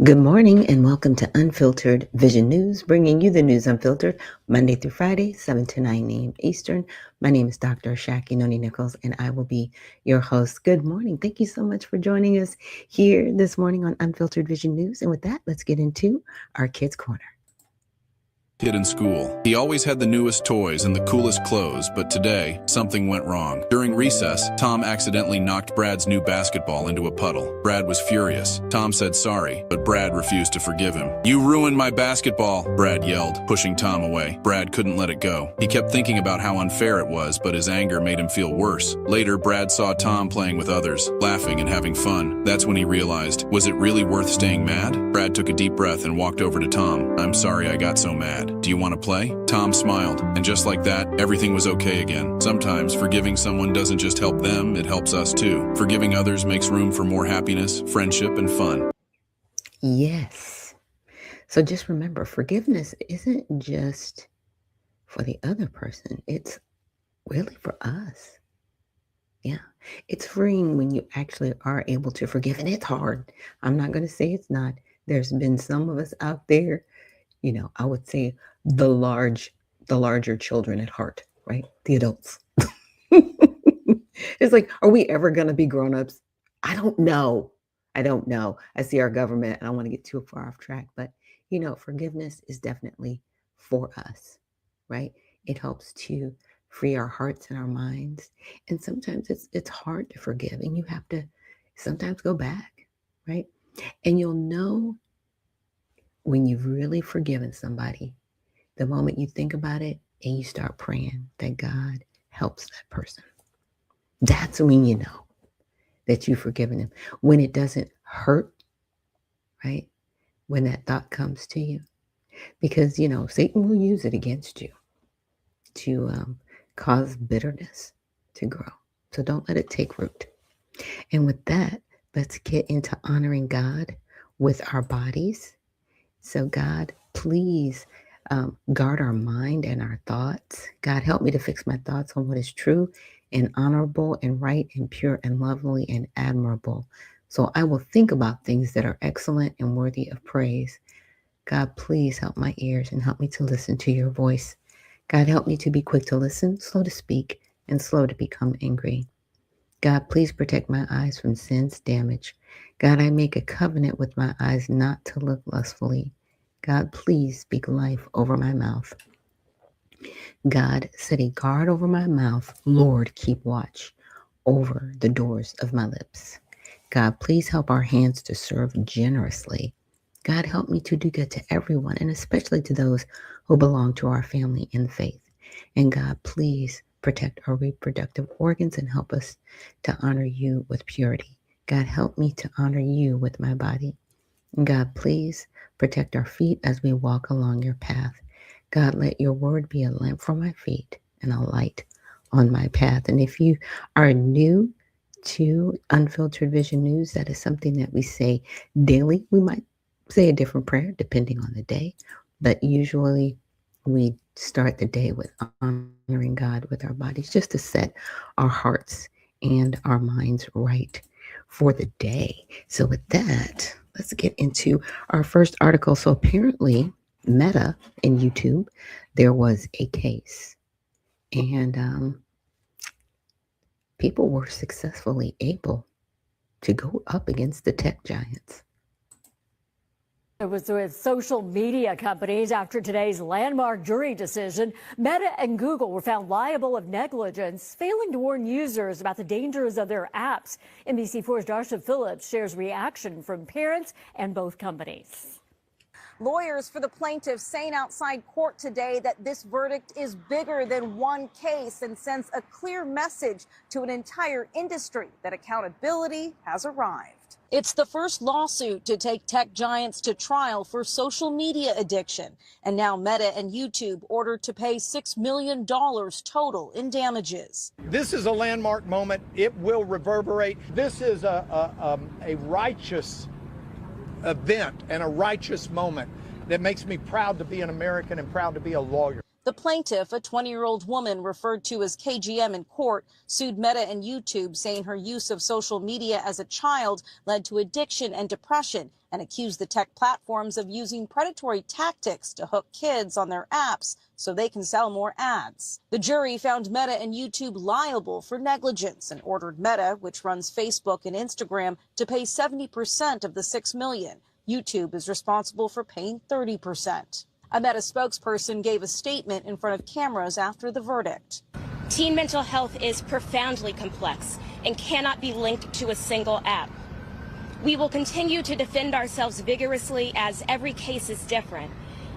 Good morning and welcome to Unfiltered Vision News, bringing you the news unfiltered Monday through Friday, 7 to 9 a.m. Eastern. My name is Dr. Ashaki Noni Nichols and I will be your host. Good morning. Thank you so much for joining us here this morning on Unfiltered Vision News. And with that, let's get into our Kids Corner. Kid in school. He always had the newest toys and the coolest clothes, but today, something went wrong. During recess, Tom accidentally knocked Brad's new basketball into a puddle. Brad was furious. Tom said sorry, but Brad refused to forgive him. "You ruined my basketball," Brad yelled, pushing Tom away. Brad couldn't let it go. He kept thinking about how unfair it was, but his anger made him feel worse. Later, Brad saw Tom playing with others, laughing and having fun. That's when he realized, was it really worth staying mad? Brad took a deep breath and walked over to Tom. "I'm sorry I got so mad. Do you want to play?" Tom smiled, and just like that, everything was okay again. Sometimes forgiving someone doesn't just help them, it helps us too. Forgiving others makes room for more happiness, friendship, and fun. Yes. So just remember, forgiveness isn't just for the other person. It's really for us. Yeah. It's freeing when you actually are able to forgive. And it's hard. I'm not going to say it's not. There's been some of us out there, I would say the larger children at heart, right? The adults. It's like, are we ever going to be grown-ups? I don't know. I see our government. I don't want to get too far off track, but forgiveness is definitely for us, right? It helps to free our hearts and our minds. And sometimes it's hard to forgive, and you have to sometimes go back, right? And you'll know when you've really forgiven somebody, the moment you think about it and you start praying that God helps that person. That's when you know that you've forgiven them. When it doesn't hurt, right? When that thought comes to you. Because, Satan will use it against you to cause bitterness to grow. So don't let it take root. And with that, let's get into honoring God with our bodies. So God, please guard our mind and our thoughts. God, help me to fix my thoughts on what is true and honorable and right and pure and lovely and admirable. So I will think about things that are excellent and worthy of praise. God, please help my ears and help me to listen to your voice. God, help me to be quick to listen, slow to speak, and slow to become angry. God, please protect my eyes from sin's damage. God, I make a covenant with my eyes not to look lustfully. God, please speak life over my mouth. God, set a guard over my mouth. Lord, keep watch over the doors of my lips. God, please help our hands to serve generously. God, help me to do good to everyone, and especially to those who belong to our family in faith. And God, please protect our reproductive organs and help us to honor you with purity. God, help me to honor you with my body. And God, please protect our feet as we walk along your path. God, let your word be a lamp for my feet and a light on my path. And if you are new to Unfiltered Vision News, that is something that we say daily. We might say a different prayer depending on the day, but usually we start the day with honoring God with our bodies, just to set our hearts and our minds right for the day. So with that, let's get into our first article. So apparently Meta and YouTube, there was a case, and people were successfully able to go up against the tech giants. It was with social media companies after today's landmark jury decision. Meta and Google were found liable of negligence, failing to warn users about the dangers of their apps. NBC4's Darcia Phillips shares reaction from parents and both companies. Lawyers for the plaintiffs saying outside court today that this verdict is bigger than one case and sends a clear message to an entire industry that accountability has arrived. It's the first lawsuit to take tech giants to trial for social media addiction. And now Meta and YouTube ordered to pay $6 million total in damages. This is a landmark moment. It will reverberate. This is a righteous event and a righteous moment that makes me proud to be an American and proud to be a lawyer. The plaintiff, a 20-year-old woman referred to as KGM in court, sued Meta and YouTube, saying her use of social media as a child led to addiction and depression, and accused the tech platforms of using predatory tactics to hook kids on their apps so they can sell more ads. The jury found Meta and YouTube liable for negligence and ordered Meta, which runs Facebook and Instagram, to pay 70% of the $6 million. YouTube is responsible for paying 30%. A Meta spokesperson gave a statement in front of cameras after the verdict. Teen mental health is profoundly complex and cannot be linked to a single app. We will continue to defend ourselves vigorously as every case is different,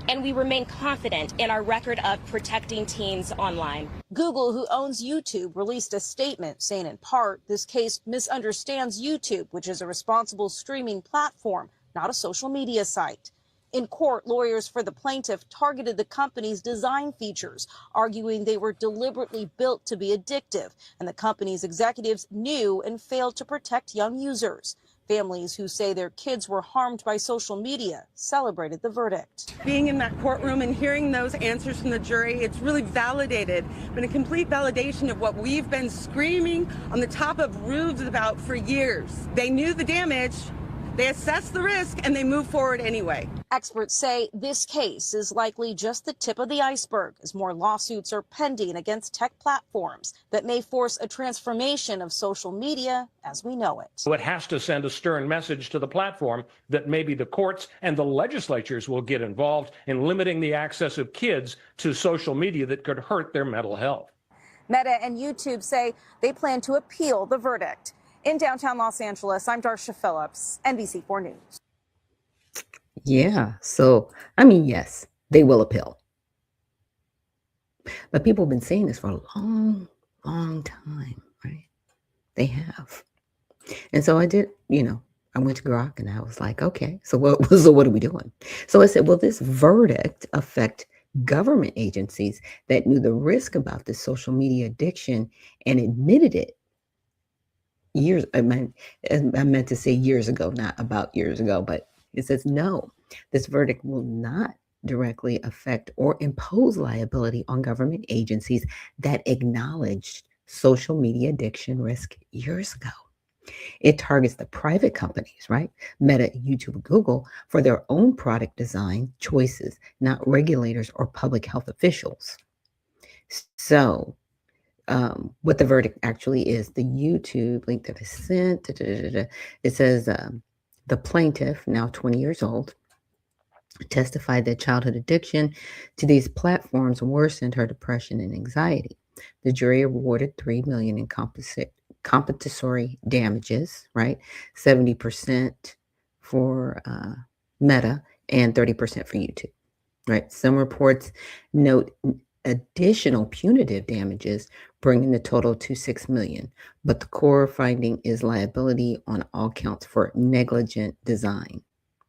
and we remain confident in our record of protecting teens online. Google, who owns YouTube, released a statement saying in part this case misunderstands YouTube, which is a responsible streaming platform, not a social media site. In court, lawyers for the plaintiff targeted the company's design features, arguing they were deliberately built to be addictive, and the company's executives knew and failed to protect young users. Families who say their kids were harmed by social media celebrated the verdict. Being in that courtroom and hearing those answers from the jury, it's really validated, been a complete validation of what we've been screaming on the top of roofs about for years. They knew the damage, they assessed the risk, and they moved forward anyway. Experts say this case is likely just the tip of the iceberg as more lawsuits are pending against tech platforms that may force a transformation of social media as we know it. So it has to send a stern message to the platform that maybe the courts and the legislatures will get involved in limiting the access of kids to social media that could hurt their mental health. Meta and YouTube say they plan to appeal the verdict. In downtown Los Angeles, I'm Darsha Phillips, NBC4 News. Yeah. So, I mean, yes, they will appeal. But people have been saying this for a long, long time, right? They have. And so I did, I went to Grok and I was like, okay, so what are we doing? So I said, will this verdict affect government agencies that knew the risk about this social media addiction and admitted it I meant to say years ago, not about years ago, but it says no, this verdict will not directly affect or impose liability on government agencies that acknowledged social media addiction risk years ago. It targets the private companies, right? Meta, YouTube, Google, for their own product design choices, not regulators or public health officials. So, what the verdict actually is, the YouTube link that is sent, it says the plaintiff, now 20 years old, testified that childhood addiction to these platforms worsened her depression and anxiety. The jury awarded $3 million in compensatory damages, right? 70% for Meta and 30% for YouTube, right? Some reports note additional punitive damages, bringing the total to $6 million. But the core finding is liability on all counts for negligent design,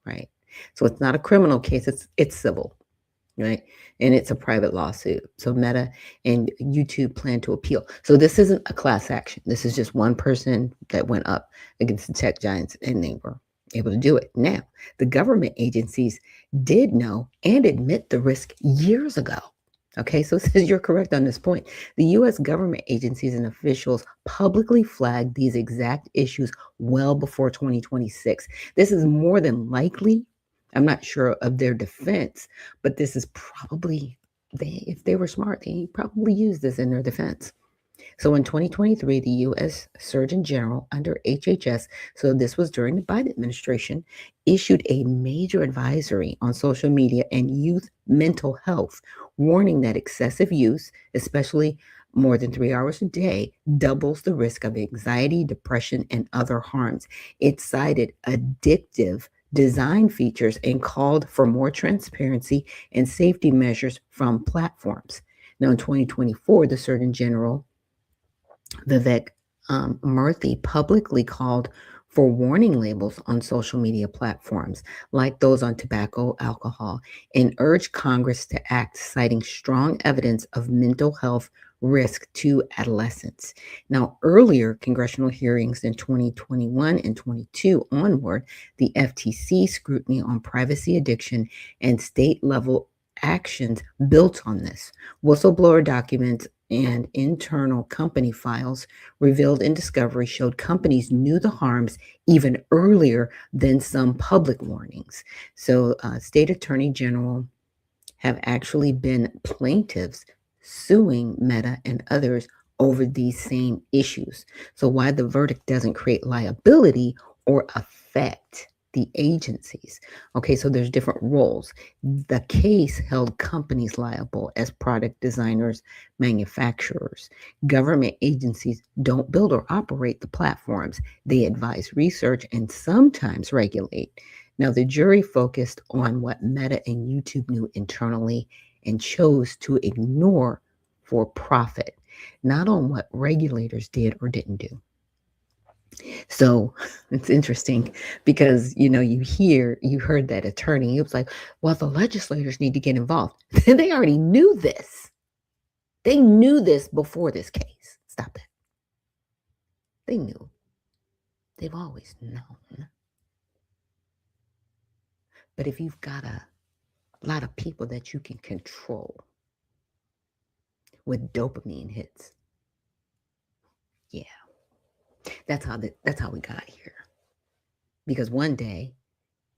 right? So it's not a criminal case, it's civil, right? And it's a private lawsuit. So Meta and YouTube plan to appeal. So this isn't a class action. This is just one person that went up against the tech giants and they were able to do it. Now, the government agencies did know and admit the risk years ago. Okay, so it says you're correct on this point. The U.S. government agencies and officials publicly flagged these exact issues well before 2026. This is more than likely, I'm not sure of their defense, but this is probably, if they were smart, they probably used this in their defense. So in 2023, the U.S. Surgeon General under HHS, so this was during the Biden administration, issued a major advisory on social media and youth mental health, warning that excessive use, especially more than 3 hours a day, doubles the risk of anxiety, depression, and other harms. It cited addictive design features and called for more transparency and safety measures from platforms. Now, in 2024, the Surgeon General Vivek Murthy publicly called for warning labels on social media platforms like those on tobacco, alcohol, and urged Congress to act, citing strong evidence of mental health risk to adolescents. Now, earlier congressional hearings in 2021 and 22 onward, the FTC scrutiny on privacy addiction and state level actions built on this. Whistleblower documents and internal company files revealed in discovery showed companies knew the harms even earlier than some public warnings. So, state attorney general have actually been plaintiffs suing Meta and others over these same issues. So, why the verdict doesn't create liability or affect the agencies. Okay, so there's different roles. The case held companies liable as product designers, manufacturers. Government agencies don't build or operate the platforms, they advise research and sometimes regulate. Now, the jury focused on what Meta and YouTube knew internally and chose to ignore for profit, not on what regulators did or didn't do. So it's interesting because, you heard that attorney. He was like, well, the legislators need to get involved. They already knew this. They knew this before this case. Stop that. They knew. They've always known. But if you've got a lot of people that you can control with dopamine hits, yeah, that's how we got here. Because one day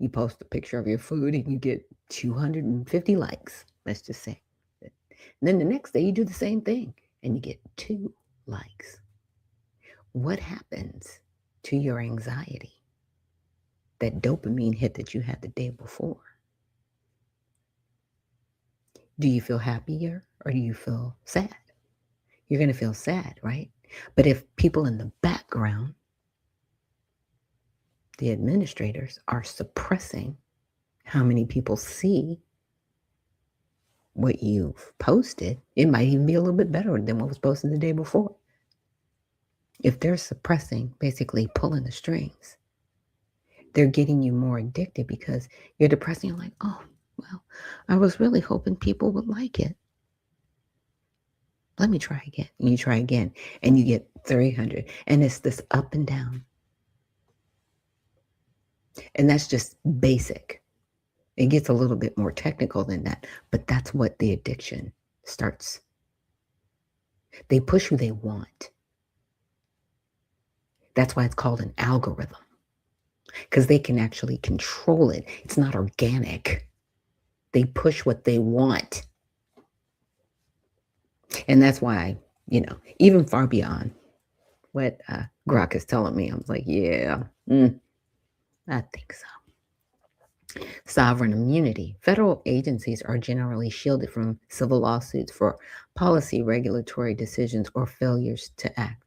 you post a picture of your food and you get 250 likes, let's just say. And then the next day you do the same thing and you get 2 likes. What happens to your anxiety? That dopamine hit that you had the day before. Do you feel happier or do you feel sad? You're going to feel sad, right? But if people in the background, the administrators, are suppressing how many people see what you've posted, it might even be a little bit better than what was posted the day before. If they're suppressing, basically pulling the strings, they're getting you more addicted because you're depressed and you're like, oh, well, I was really hoping people would like it. Let me try again. And you try again and you get 300. And it's this up and down. And that's just basic. It gets a little bit more technical than that, but that's what the addiction starts. They push who they want. That's why it's called an algorithm, because they can actually control it. It's not organic. They push what they want. And that's why, even far beyond what Grok is telling me, I was like, yeah, I think so. Sovereign immunity. Federal agencies are generally shielded from civil lawsuits for policy, regulatory decisions, or failures to act.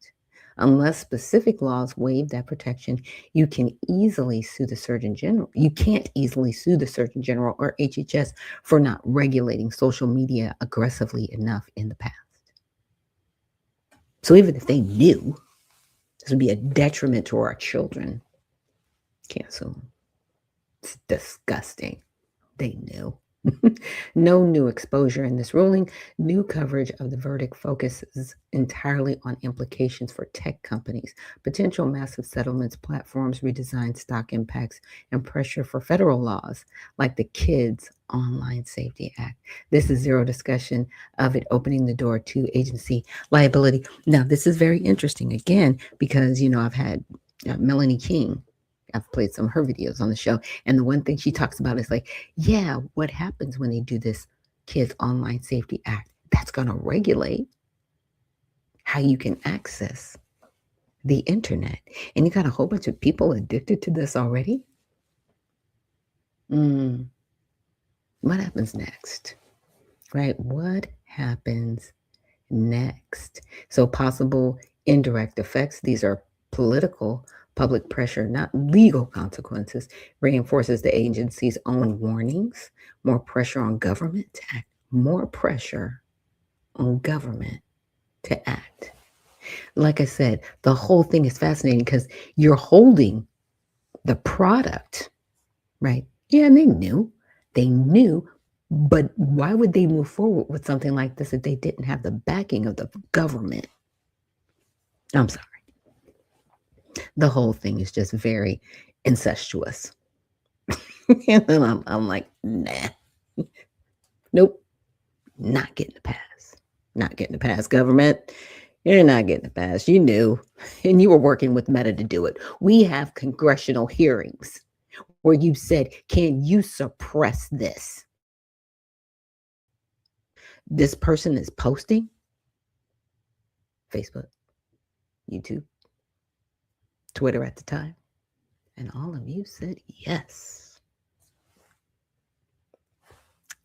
Unless specific laws waive that protection, you can easily sue the Surgeon General. You can't easily sue the Surgeon General or HHS for not regulating social media aggressively enough in the past. So even if they knew this would be a detriment to our children, can't sue them. It's disgusting. They knew. No new exposure in this ruling. New coverage of the verdict focuses entirely on implications for tech companies, potential massive settlements, platforms, redesigned stock impacts, and pressure for federal laws like the Kids Online Safety Act. This is zero discussion of it opening the door to agency liability. Now, this is very interesting, again, because, I've had Melanie King. I've played some of her videos on the show. And the one thing she talks about is like, yeah, what happens when they do this Kids Online Safety Act? That's going to regulate how you can access the internet. And you got a whole bunch of people addicted to this already. What happens next? Right? What happens next? So possible indirect effects. These are political. Public pressure, not legal consequences, reinforces the agency's own warnings. More pressure on government to act. More pressure on government to act. Like I said, the whole thing is fascinating because you're holding the product, right? Yeah, and they knew, but why would they move forward with something like this if they didn't have the backing of the government? I'm sorry. The whole thing is just very incestuous. And then I'm like, nah. Nope. Not getting a pass. Not getting a pass, government. You're not getting a pass. You knew, and you were working with Meta to do it. We have congressional hearings where you said, can you suppress this? This person is posting Facebook, YouTube, Twitter at the time, and all of you said yes.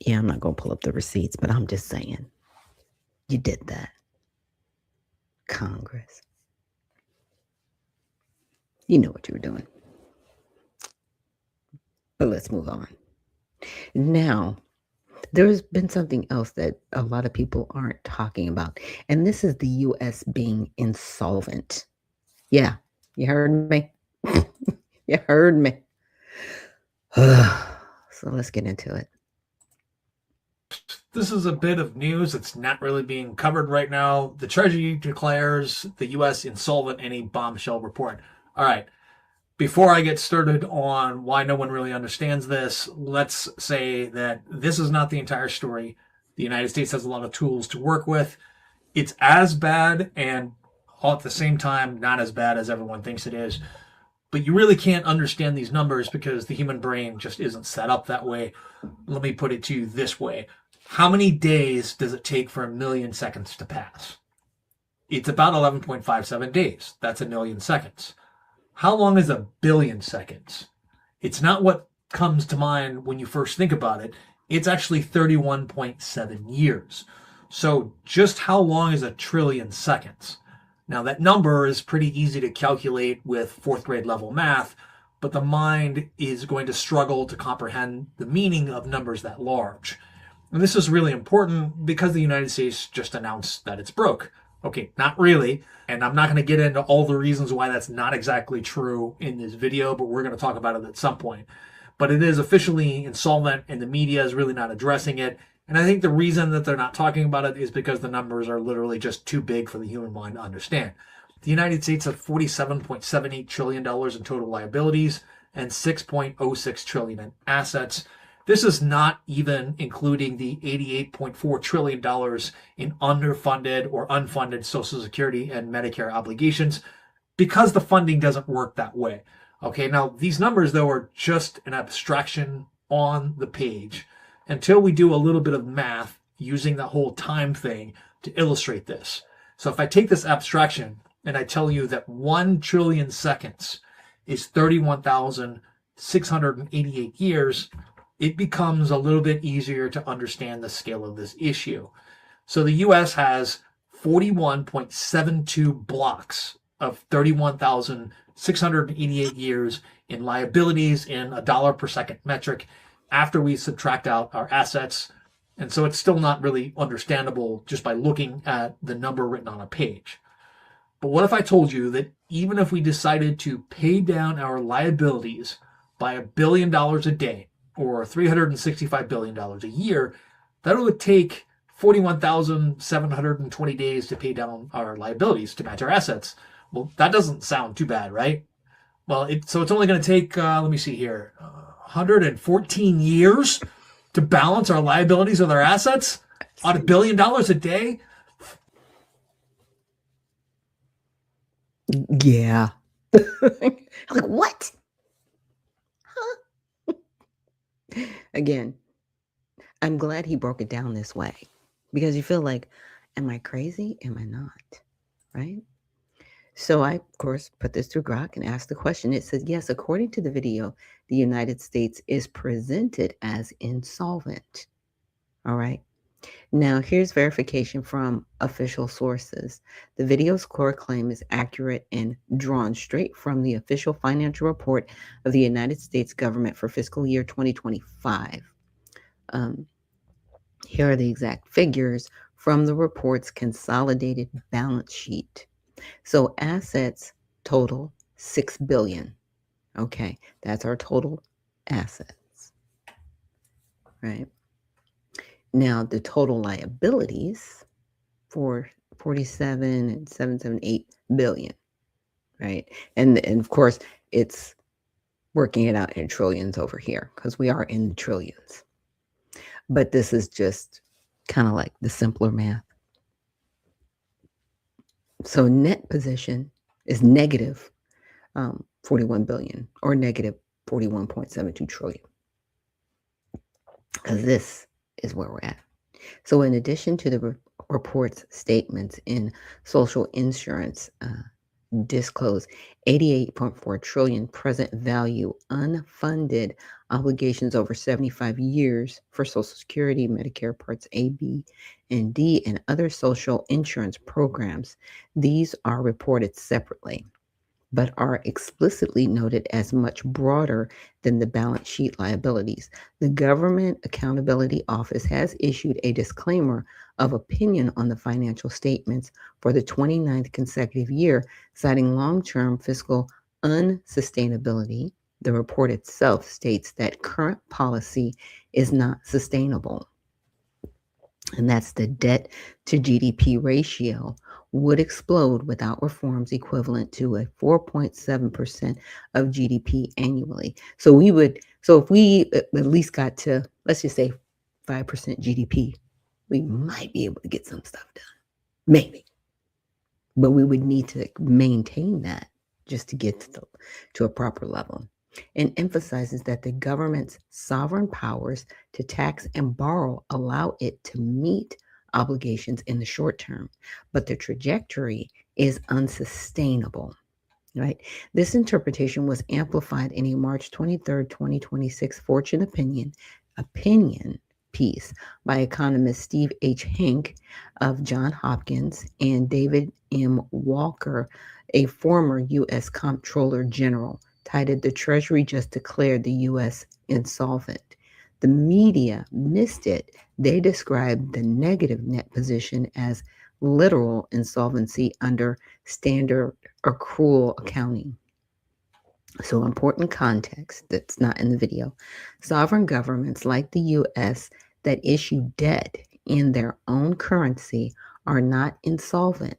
Yeah, I'm not going to pull up the receipts, but I'm just saying, you did that. Congress. You know what you were doing. But let's move on. Now, there's been something else that a lot of people aren't talking about, and this is the U.S. being insolvent. Yeah, you heard me. You heard me. So let's get into it. This is a bit of news that's not really being covered right now. The Treasury declares the U.S. insolvent in a bombshell report. All right. Before I get started on why no one really understands this, let's say that this is not the entire story. The United States has a lot of tools to work with. It's as bad and all at the same time not as bad as everyone thinks it is. But you really can't understand these numbers because the human brain just isn't set up that way. Let me put it to you this way. How many days does it take for 1 million seconds to pass? It's about 11.57 days. That's 1 million seconds. How long is 1 billion seconds? It's not what comes to mind when you first think about it. It's actually 31.7 years. So just how long is 1 trillion seconds? Now that number is pretty easy to calculate with fourth grade level math, but the mind is going to struggle to comprehend the meaning of numbers that large. And this is really important because the United States just announced that it's broke. Okay, not really. And I'm not going to get into all the reasons why that's not exactly true in this video, but we're going to talk about it at some point. But it is officially insolvent and the media is really not addressing it. And I think the reason that they're not talking about it is because the numbers are literally just too big for the human mind to understand. The United States has $47.78 trillion in total liabilities and $6.06 trillion in assets. This is not even including the $88.4 trillion in underfunded or unfunded Social Security and Medicare obligations because the funding doesn't work that way. Okay, now these numbers, though, are just an abstraction on the page until we do a little bit of math using the whole time thing to illustrate this. So if I take this abstraction and I tell you that 1 trillion seconds is 31,688 years, it becomes a little bit easier to understand the scale of this issue. So the U.S. has 41.72 blocks of 31,688 years in liabilities in a dollar per second metric after we subtract out our assets. And so it's still not really understandable just by looking at the number written on a page. But what if I told you that even if we decided to pay down our liabilities by $1 billion a day, or $365 billion a year, that would take 41,720 days to pay down our liabilities to match our assets. Well, that doesn't sound too bad, right? Well, so it's only going to take, let me see here, 114 years to balance our liabilities with our assets on $1 billion a day? Yeah. I'm like, what? Again, I'm glad he broke it down this way because you feel like, am I crazy? Am I not? Right? So I, of course, put this through Grok and asked the question. It says, yes, according to the video, the United States is presented as insolvent. All right. Now, here's verification from official sources. The video's core claim is accurate and drawn straight from the official financial report of the United States government for fiscal year 2025. Here are the exact figures from the report's consolidated balance sheet. So assets total $6 billion. Okay, that's our total assets, right? Now, the total liabilities for 47.778 billion, right? And of course, it's working it out in trillions over here because we are in the trillions. but this is just kind of like the simpler math. So net position is negative 41 billion or negative 41.72 trillion, because this is where we're at. So in addition to the report's statements in social insurance disclose 88.4 trillion present value unfunded obligations over 75 years for Social Security, Medicare Parts A, B, and D, and other social insurance programs. These are reported separately, but are explicitly noted as much broader than the balance sheet liabilities. The Government Accountability Office has issued a disclaimer of opinion on the financial statements for the 29th consecutive year, citing long-term fiscal unsustainability. The report itself states that current policy is not sustainable, and that's the debt to GDP ratio would explode without reforms equivalent to a 4.7% of GDP annually. So if we at least got to, let's just say 5% GDP, we might be able to get some stuff done. Maybe. But we would need to maintain that just to get to a proper level. And emphasizes that the government's sovereign powers to tax and borrow allow it to meet obligations in the short term, but the trajectory is unsustainable, right? This interpretation was amplified in a March 23rd, 2026 Fortune opinion piece by economist Steve H. Hank of Johns Hopkins and David M. Walker, a former U.S. Comptroller General, titled "The Treasury Just Declared the U.S. Insolvent." The media missed it. They described the negative net position as literal insolvency under standard accrual accounting. So, important context that's not in the video. Sovereign governments like the U.S. that issue debt in their own currency are not insolvent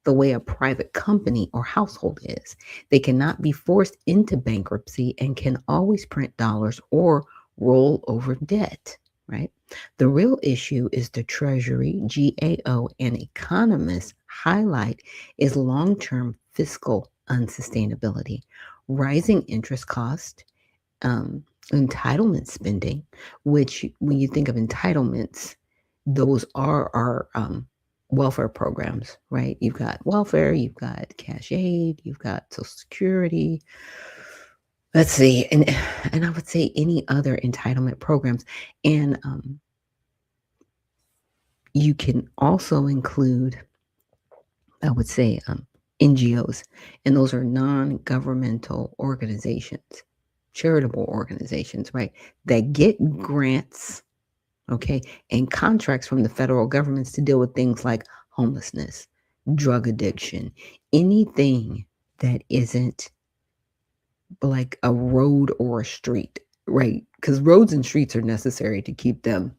the way a private company or household is. They cannot be forced into bankruptcy and can always print dollars or roll over debt, right? The real issue is the Treasury, GAO, and economists highlight is long-term fiscal unsustainability, rising interest cost, entitlement spending, which when you think of entitlements, those are our welfare programs, right? You've got welfare, you've got cash aid, you've got Social Security. Let's see, and I would say any other entitlement programs. And you can also include, I would say, NGOs, and those are non-governmental organizations, charitable organizations, right, that get grants, okay, and contracts from the federal governments to deal with things like homelessness, drug addiction, anything that isn't like a road or a street, right? Because roads and streets are necessary to keep them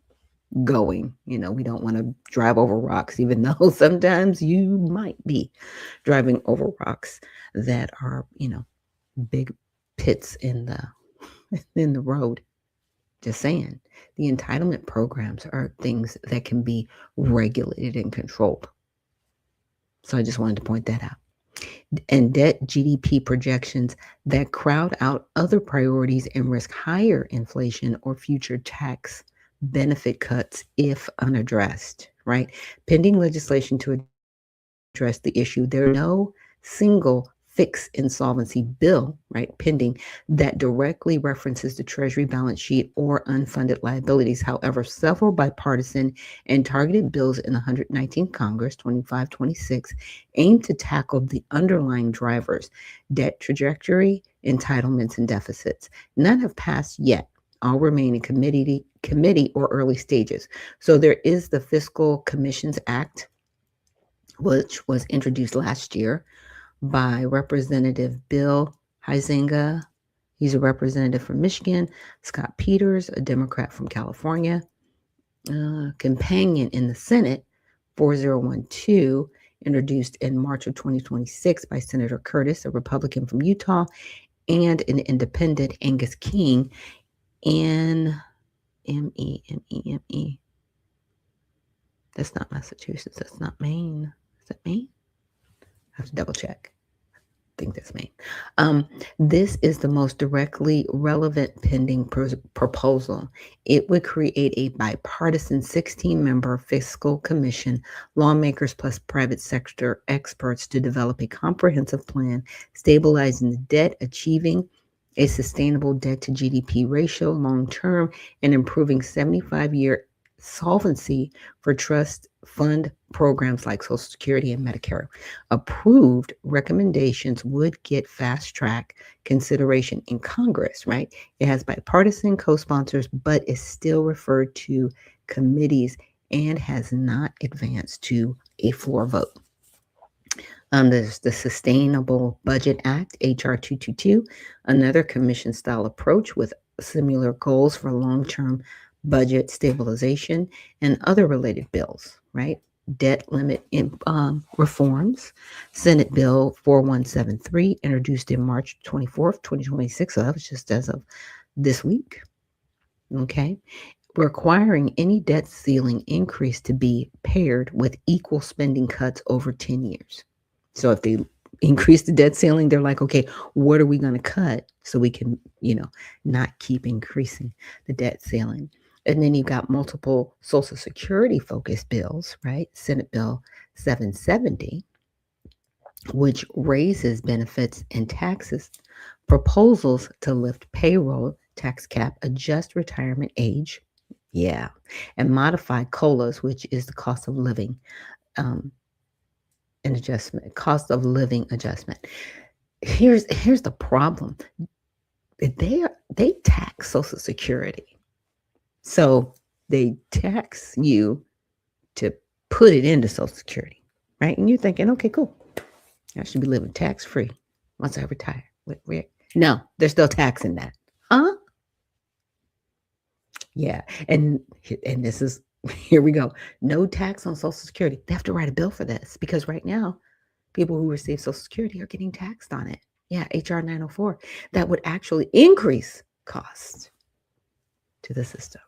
going. You know, we don't want to drive over rocks, even though sometimes you might be driving over rocks that are, you know, big pits in the road. Just saying, the entitlement programs are things that can be regulated and controlled. So I just wanted to point that out. And debt GDP projections that crowd out other priorities and risk higher inflation or future tax benefit cuts if unaddressed, right? Pending legislation to address the issue, there are no single fixed insolvency bill, right, pending, that directly references the Treasury balance sheet or unfunded liabilities. However, several bipartisan and targeted bills in the 119th Congress, 2526, aim to tackle the underlying drivers, debt trajectory, entitlements, and deficits. None have passed yet. All remain in committee or early stages. So there is the Fiscal Commissions Act, which was introduced last year by Representative Bill Huizenga. He's a representative from Michigan. Scott Peters, a Democrat from California. Companion in the Senate, 4012, introduced in March of 2026 by Senator Curtis, a Republican from Utah, and an independent, Angus King, in M-E. That's not Massachusetts. That's not Maine. Is that Maine? I have to double check. I think that's Maine. This is the most directly relevant pending proposal. It would create a bipartisan 16-member fiscal commission, lawmakers plus private sector experts to develop a comprehensive plan stabilizing the debt, achieving a sustainable debt to GDP ratio long term, and improving 75-year solvency for trust fund programs like Social Security and Medicare. Approved recommendations would get fast track consideration in Congress, right? It has bipartisan co-sponsors, but is still referred to committees and has not advanced to a floor vote. There's the Sustainable Budget Act, H.R. 222, another commission-style approach with similar goals for long-term budget stabilization and other related bills, right? Debt limit reforms, Senate Bill 4173, introduced in March 24th, 2026. So that was just as of this week. Okay. Requiring any debt ceiling increase to be paired with equal spending cuts over 10 years. So if they increase the debt ceiling, they're like, okay, what are we going to cut so we can, not keep increasing the debt ceiling? And then you've got multiple Social Security focused bills, right? Senate Bill 770, which raises benefits and taxes, proposals to lift payroll tax cap, adjust retirement age, and modify COLAs, which is the cost of living cost of living adjustment. Here's the problem. They tax Social Security. So they tax you to put it into Social Security, right? And you're thinking, okay, cool. I should be living tax-free once I retire. No, they're still taxing that. Huh? Yeah. And this is, here we go. No tax on Social Security. They have to write a bill for this because right now, people who receive Social Security are getting taxed on it. Yeah, HR 904. That would actually increase costs to the system.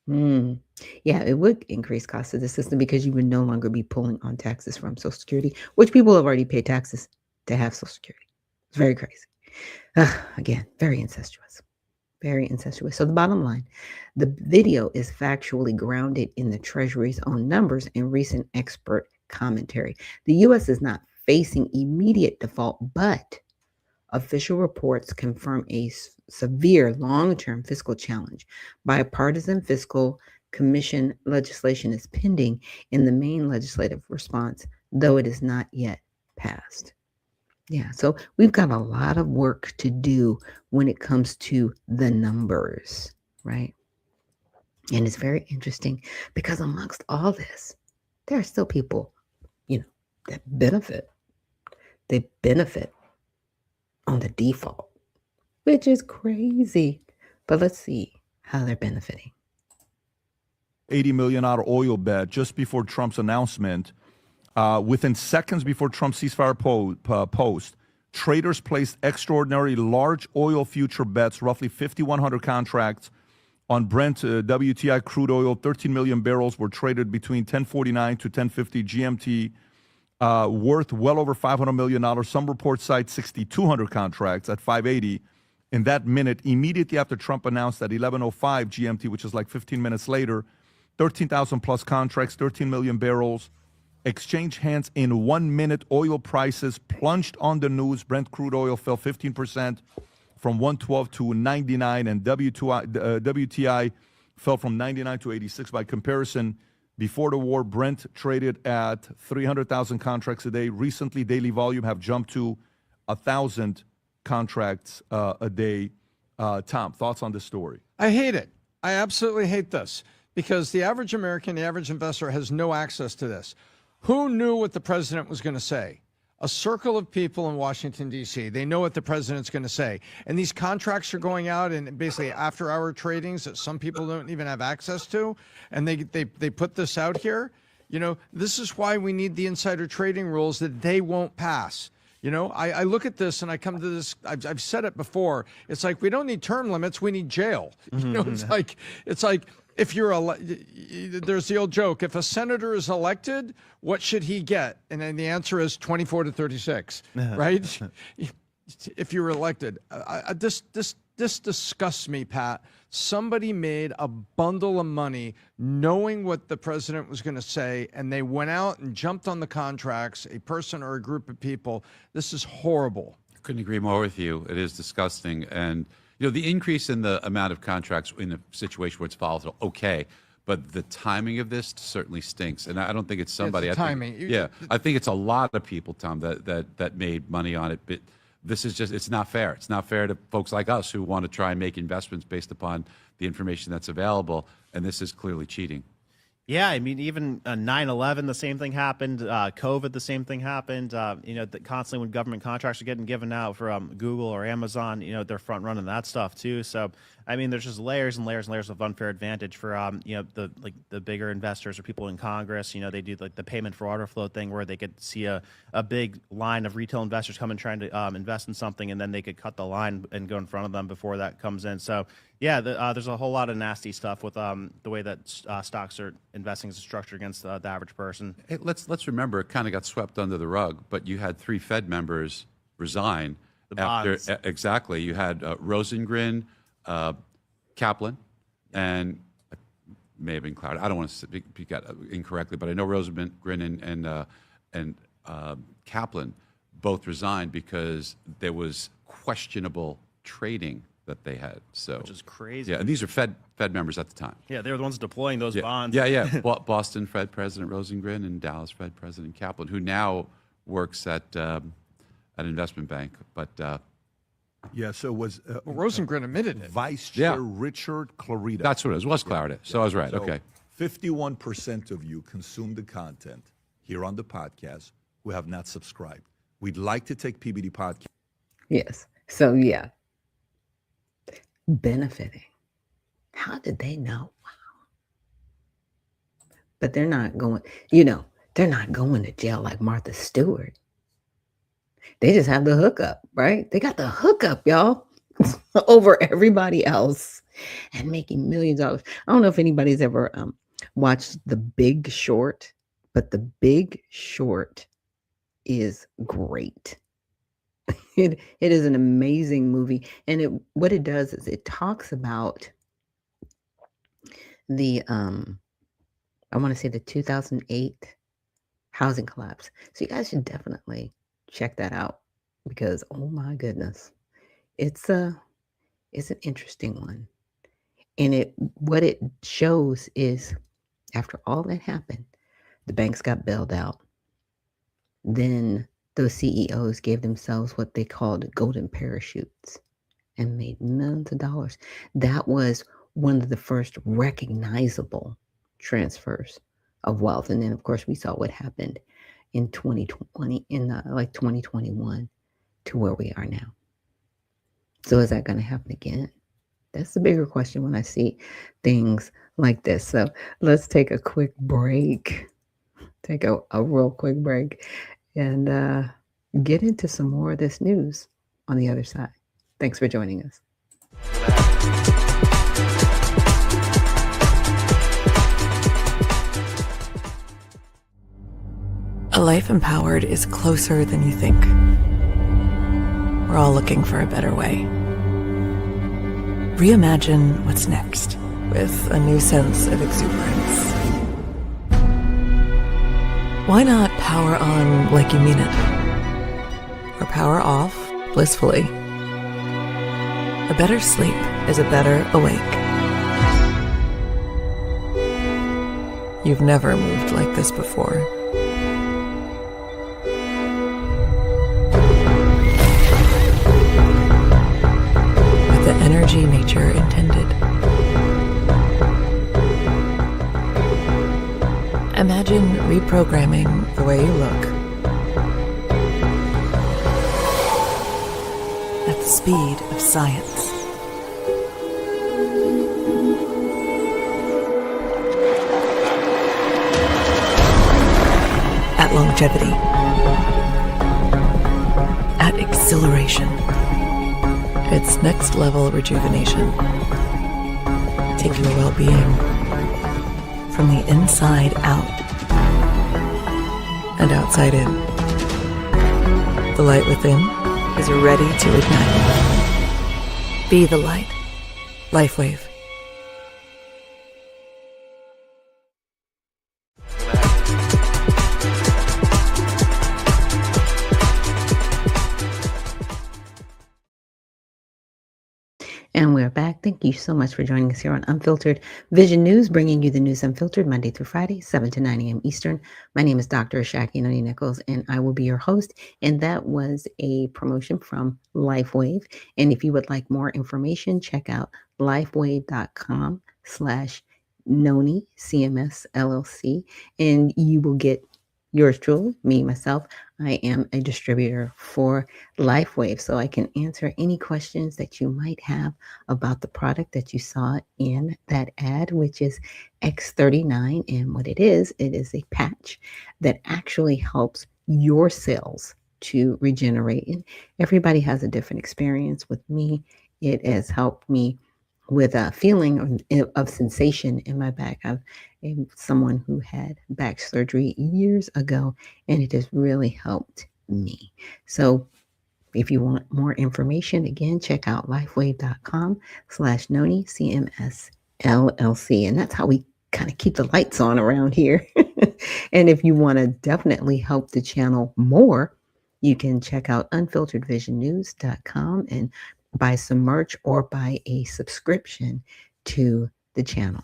Yeah, it would increase costs to the system because you would no longer be pulling on taxes from Social Security, which people have already paid taxes to have Social Security. It's very crazy. Again, very incestuous. Very incestuous. So the bottom line, the video is factually grounded in the Treasury's own numbers and recent expert commentary. The U.S. is not facing immediate default, but official reports confirm a severe long-term fiscal challenge. Bipartisan fiscal commission legislation is pending in the main legislative response, though it is not yet passed. Yeah, so we've got a lot of work to do when it comes to the numbers, right? And it's very interesting because amongst all this, there are still people, that benefit. They benefit on the default, which is crazy. But let's see how they're benefiting. $80 million oil bet just before Trump's announcement. Within seconds before Trump's ceasefire post, traders placed extraordinary large oil future bets, roughly 5,100 contracts on Brent WTI crude oil. 13 million barrels were traded between 1049 to 1050 GMT, worth well over $500 million. Some reports cite 6,200 contracts at 580 in that minute, immediately after Trump announced at 11:05 GMT, which is like 15 minutes later, 13,000 plus contracts, 13 million barrels. Exchange hands in 1 minute. Oil prices plunged on the news. Brent crude oil fell 15% from 112 to 99, and WTI fell from 99 to 86. By comparison, before the war, Brent traded at 300,000 contracts a day. Recently, daily volume have jumped to 1,000 contracts a day. Tom, thoughts on this story? I hate it. I absolutely hate this because the average American, the average investor has no access to this. Who knew what the president was going to say? A circle of people in Washington, D.C. They know what the president's going to say. And these contracts are going out in basically after-hour tradings that some people don't even have access to. And they put this out here. This is why we need the insider trading rules that they won't pass. You know, I look at this and I come to this. I've said it before. It's like we don't need term limits. We need jail. You know, it's like if you're there's the old joke. If a senator is elected, what should he get? And then the answer is 24 to 36, right? If you were elected, this disgusts me, Pat. Somebody made a bundle of money knowing what the president was going to say, and they went out and jumped on the contracts, a person or a group of people. This is horrible. Couldn't agree more with you. It is disgusting. And, you know, the increase in the amount of contracts in a situation where it's volatile, okay. But the timing of this certainly stinks. And I don't think it's somebody. It's timing. I think it's a lot of people, Tom, that made money on it. But this is just, it's not fair. It's not fair to folks like us who want to try and make investments based upon the information that's available. And this is clearly cheating. Yeah, I mean, even 9/11, the same thing happened. COVID, the same thing happened. You know, constantly when government contracts are getting given out for Google or Amazon, you know, they're front running that stuff too. So, I mean, there's just layers and layers and layers of unfair advantage for you know, the bigger investors or people in Congress. You know, they do like the payment for order flow thing where they could see a big line of retail investors come and trying to invest in something, and then they could cut the line and go in front of them before that comes in. So, yeah, there's a whole lot of nasty stuff with the way that stocks are investing is structured against the average person. Hey, let's remember, it kind of got swept under the rug, but you had 3 Fed members resign. The bonds. Exactly. You had Rosengren, Kaplan, and may have been Cloud. I don't want to speak incorrectly, but I know Rosengren and Kaplan both resigned because there was questionable trading that they had. So, which is crazy. Yeah, and these are Fed members at the time. Yeah, they were the ones deploying those bonds. Yeah. Boston Fed President Rosengren and Dallas Fed President Kaplan, who now works at an investment bank. But yeah, so it was Rosengren admitted it. Vice Chair Richard Clarida. That's what it was. Clarida. So I was right. So okay. 51% of you consume the content here on the podcast who have not subscribed. We'd like to take PBD podcast. Yes. So yeah. Benefiting. How did they know? Wow. But they're not going, they're not going to jail like Martha Stewart. They just have the hookup, right? They got the hookup, y'all, over everybody else and making millions of dollars. I don't know if anybody's ever watched The Big Short, but The Big Short is great. It is an amazing movie, and what it does is it talks about the I want to say the 2008 housing collapse. So you guys should definitely check that out because oh my goodness, it's an interesting one, and what it shows is after all that happened, the banks got bailed out. Then those CEOs gave themselves what they called golden parachutes and made millions of dollars. That was one of the first recognizable transfers of wealth. And then, of course, we saw what happened in 2020, in 2021 to where we are now. So is that going to happen again? That's the bigger question when I see things like this. So let's take a quick break. Take a real quick break. And get into some more of this news on the other side. Thanks for joining us. A life empowered is closer than you think. We're all looking for a better way. Reimagine what's next with a new sense of exuberance. Why not power on like you mean it? Or power off blissfully? A better sleep is a better awake. You've never moved like this before. With the energy nature intended. Imagine reprogramming the way you look at the speed of science. At longevity. exhilaration. It's next level rejuvenation. Take your well-being from the inside out and outside in. The light within is ready to ignite. Be the light. LifeWave. And we're back. Thank you so much for joining us here on Unfiltered Vision News, bringing you the news unfiltered Monday through Friday, 7 to 9 a.m. Eastern. My name is Dr. Ashaki Noni Nichols, and I will be your host. And that was a promotion from LifeWave. And if you would like more information, check out lifewave.com/Noni CMS LLC, and you will get yours truly, me, myself. I am a distributor for LifeWave, so I can answer any questions that you might have about the product that you saw in that ad, which is X39. And what it is a patch that actually helps your cells to regenerate. And everybody has a different experience. With me, it has helped me with a feeling of sensation in my back. I'm someone who had back surgery years ago, and it has really helped me. So if you want more information, again, check out lifewave.com/Noni CMS LLC. And that's how we kind of keep the lights on around here. And if you want to definitely help the channel more, you can check out unfilteredvisionnews.com and buy some merch or buy a subscription to the channel.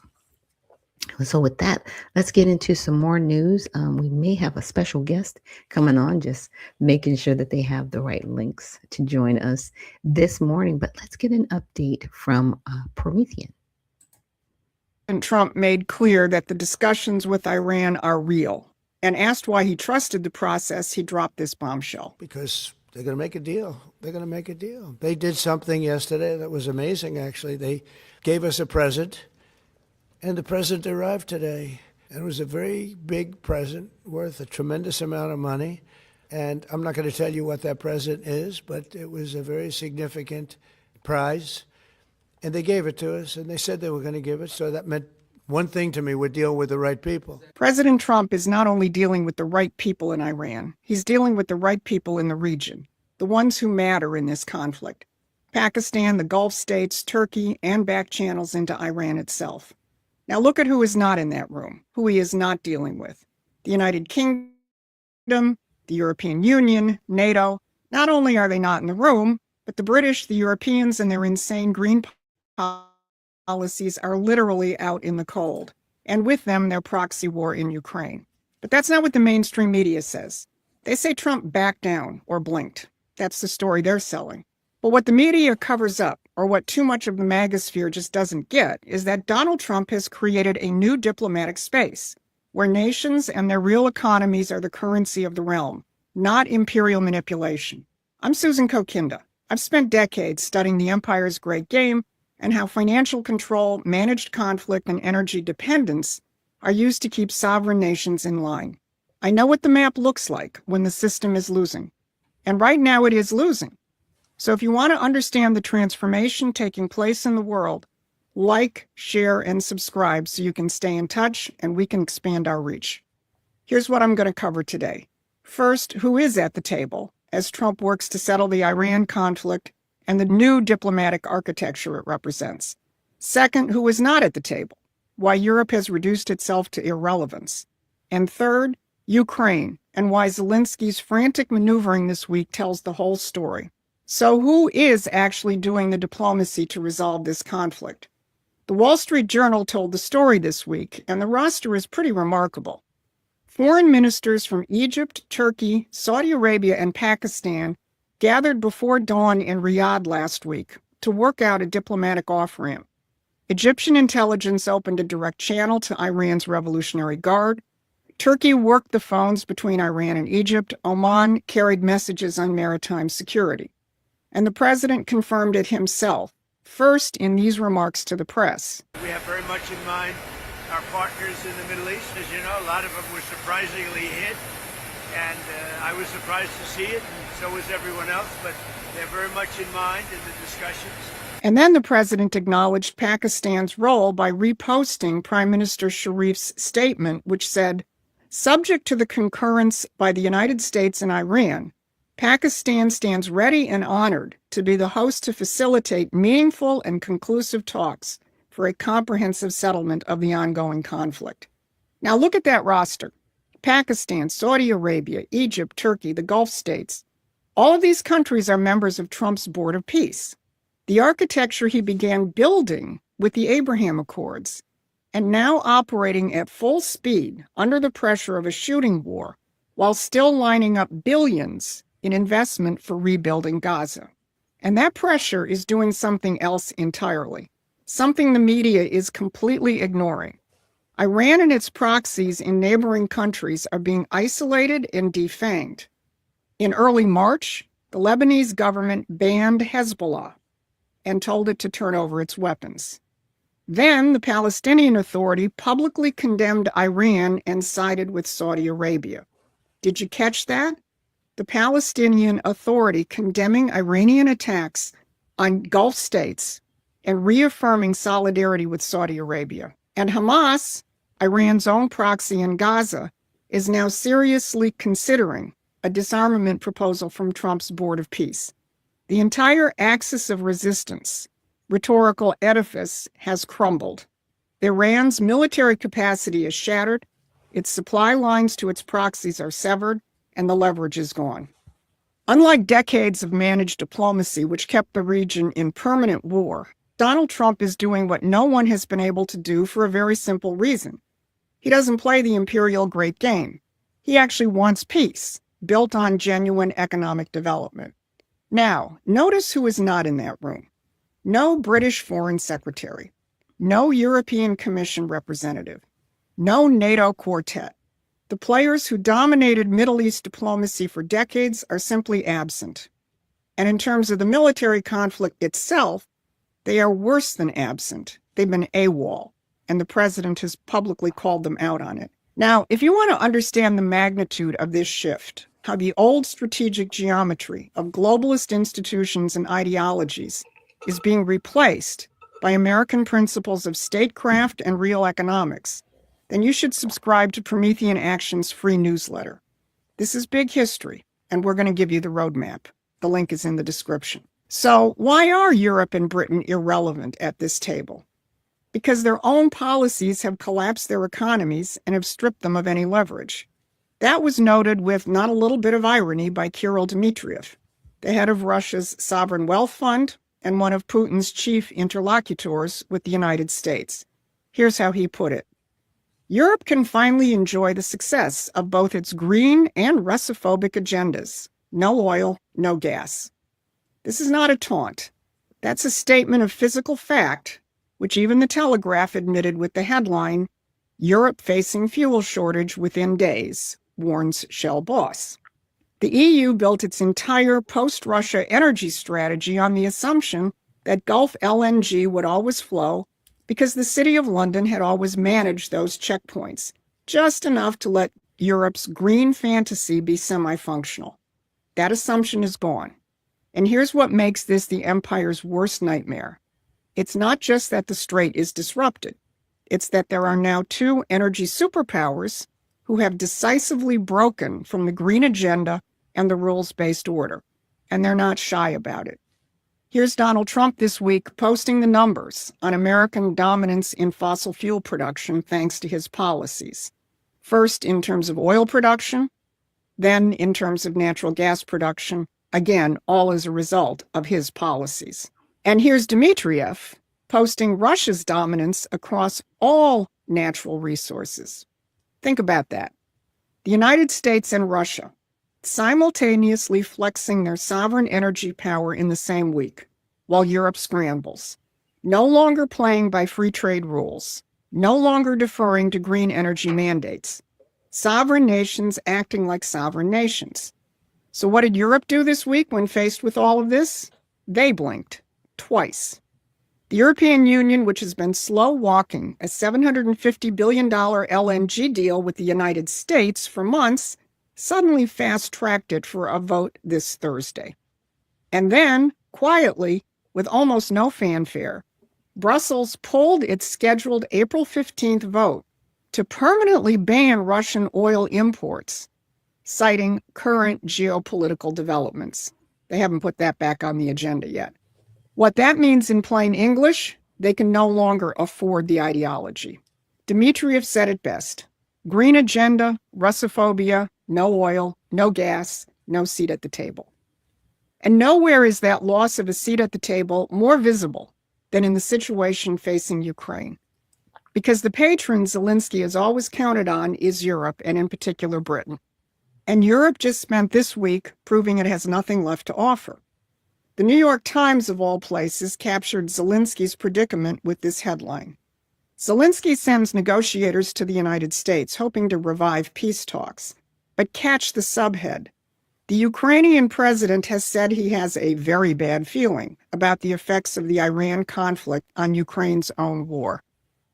So with that, let's get into some more news. We may have a special guest coming on, just making sure that they have the right links to join us this morning. But let's get an update from Promethean. And Trump made clear that the discussions with Iran are real. And asked why he trusted the process, he dropped this bombshell. Because they're going to make a deal. They're going to make a deal. They did something yesterday that was amazing, actually. They gave us a present, and the present arrived today. And it was a very big present worth a tremendous amount of money. And I'm not going to tell you what that present is, but it was a very significant prize. And they gave it to us, and they said they were going to give it. So that meant one thing to me: we're dealing with the right people. President Trump is not only dealing with the right people in Iran, he's dealing with the right people in the region, the ones who matter in this conflict: Pakistan, the Gulf states, Turkey, and back channels into Iran itself. Now look at who is not in that room, who he is not dealing with. The United Kingdom, the European Union, NATO. Not only are they not in the room, but the British, the Europeans, and their insane green policies are literally out in the cold, and with them their proxy war in Ukraine. But that's not what the mainstream media says. They say Trump backed down or blinked. That's the story they're selling. But what the media covers up, or what too much of the magosphere just doesn't get, is that Donald Trump has created a new diplomatic space where nations and their real economies are the currency of the realm, not imperial manipulation. I'm Susan Kokinda. I've spent decades studying the empire's great game and how financial control, managed conflict, and energy dependence are used to keep sovereign nations in line. I know what the map looks like when the system is losing. And right now it is losing. So if you want to understand the transformation taking place in the world, like, share, and subscribe so you can stay in touch and we can expand our reach. Here's what I'm going to cover today. First, who is at the table as Trump works to settle the Iran conflict and the new diplomatic architecture it represents. Second, who is not at the table, why Europe has reduced itself to irrelevance. And third, Ukraine, and why Zelensky's frantic maneuvering this week tells the whole story. So who is actually doing the diplomacy to resolve this conflict? The Wall Street Journal told the story this week, and the roster is pretty remarkable. Foreign ministers from Egypt, Turkey, Saudi Arabia, and Pakistan gathered before dawn in Riyadh last week to work out a diplomatic off-ramp. Egyptian intelligence opened a direct channel to Iran's Revolutionary Guard. Turkey worked the phones between Iran and Egypt. Oman carried messages on maritime security. And the president confirmed it himself, first in these remarks to the press. We have very much in mind our partners in the Middle East. As you know, a lot of them were surprisingly hit and I was surprised to see it, and so was everyone else, but they're very much in mind in the discussions. And then the president acknowledged Pakistan's role by reposting Prime Minister Sharif's statement, which said, subject to the concurrence by the United States and Iran, Pakistan stands ready and honored to be the host to facilitate meaningful and conclusive talks for a comprehensive settlement of the ongoing conflict. Now look at that roster. Pakistan, Saudi Arabia, Egypt, Turkey, the Gulf states. All of these countries are members of Trump's Board of Peace, the architecture he began building with the Abraham Accords, and now operating at full speed under the pressure of a shooting war, while still lining up billions in investment for rebuilding Gaza. And that pressure is doing something else entirely, something the media is completely ignoring. Iran and its proxies in neighboring countries are being isolated and defanged. In early March, the Lebanese government banned Hezbollah and told it to turn over its weapons. Then the Palestinian Authority publicly condemned Iran and sided with Saudi Arabia. Did you catch that? The Palestinian Authority condemning Iranian attacks on Gulf states and reaffirming solidarity with Saudi Arabia. And Hamas, Iran's own proxy in Gaza, is now seriously considering a disarmament proposal from Trump's Board of Peace. The entire axis of resistance, rhetorical edifice, has crumbled. Iran's military capacity is shattered, its supply lines to its proxies are severed, and the leverage is gone. Unlike decades of managed diplomacy, which kept the region in permanent war, Donald Trump is doing what no one has been able to do for a very simple reason. He doesn't play the imperial great game. He actually wants peace, built on genuine economic development. Now, notice who is not in that room. No British Foreign Secretary, no European Commission representative, no NATO quartet. The players who dominated Middle East diplomacy for decades are simply absent. And in terms of the military conflict itself, they are worse than absent. They've been AWOL, and the president has publicly called them out on it. Now, if you want to understand the magnitude of this shift, how the old strategic geometry of globalist institutions and ideologies is being replaced by American principles of statecraft and real economics, then you should subscribe to Promethean Action's free newsletter. This is big history, and we're going to give you the roadmap. The link is in the description. So why are Europe and Britain irrelevant at this table? Because their own policies have collapsed their economies and have stripped them of any leverage. That was noted with not a little bit of irony by Kirill Dmitriev, the head of Russia's Sovereign Wealth Fund and one of Putin's chief interlocutors with the United States. Here's how he put it. Europe can finally enjoy the success of both its green and Russophobic agendas. No oil, no gas. This is not a taunt. That's a statement of physical fact, which even the Telegraph admitted with the headline, Europe facing fuel shortage within days, warns Shell boss. The EU built its entire post-Russia energy strategy on the assumption that Gulf LNG would always flow because the City of London had always managed those checkpoints, just enough to let Europe's green fantasy be semi-functional. That assumption is gone. And here's what makes this the empire's worst nightmare. It's not just that the strait is disrupted. It's that there are now two energy superpowers who have decisively broken from the green agenda and the rules-based order, and they're not shy about it. Here's Donald Trump this week posting the numbers on American dominance in fossil fuel production thanks to his policies. First, in terms of oil production, then in terms of natural gas production, again, all as a result of his policies. And here's Dmitriev posting Russia's dominance across all natural resources. Think about that. The United States and Russia simultaneously flexing their sovereign energy power in the same week, while Europe scrambles. No longer playing by free trade rules, no longer deferring to green energy mandates. Sovereign nations acting like sovereign nations. So what did Europe do this week when faced with all of this? They blinked. Twice. The European Union, which has been slow walking a $750 billion LNG deal with the United States for months, suddenly fast-tracked it for a vote this Thursday. And then, quietly, with almost no fanfare, Brussels pulled its scheduled April 15th vote to permanently ban Russian oil imports, citing current geopolitical developments. They haven't put that back on the agenda yet. What that means in plain English, they can no longer afford the ideology. Dmitriev said it best. Green agenda, Russophobia, no oil, no gas, no seat at the table. And nowhere is that loss of a seat at the table more visible than in the situation facing Ukraine. Because the patron Zelensky has always counted on is Europe, and in particular Britain. And Europe just spent this week proving it has nothing left to offer. The New York Times, of all places, captured Zelensky's predicament with this headline. Zelensky sends negotiators to the United States, hoping to revive peace talks. But catch the subhead. The Ukrainian president has said he has a very bad feeling about the effects of the Iran conflict on Ukraine's own war.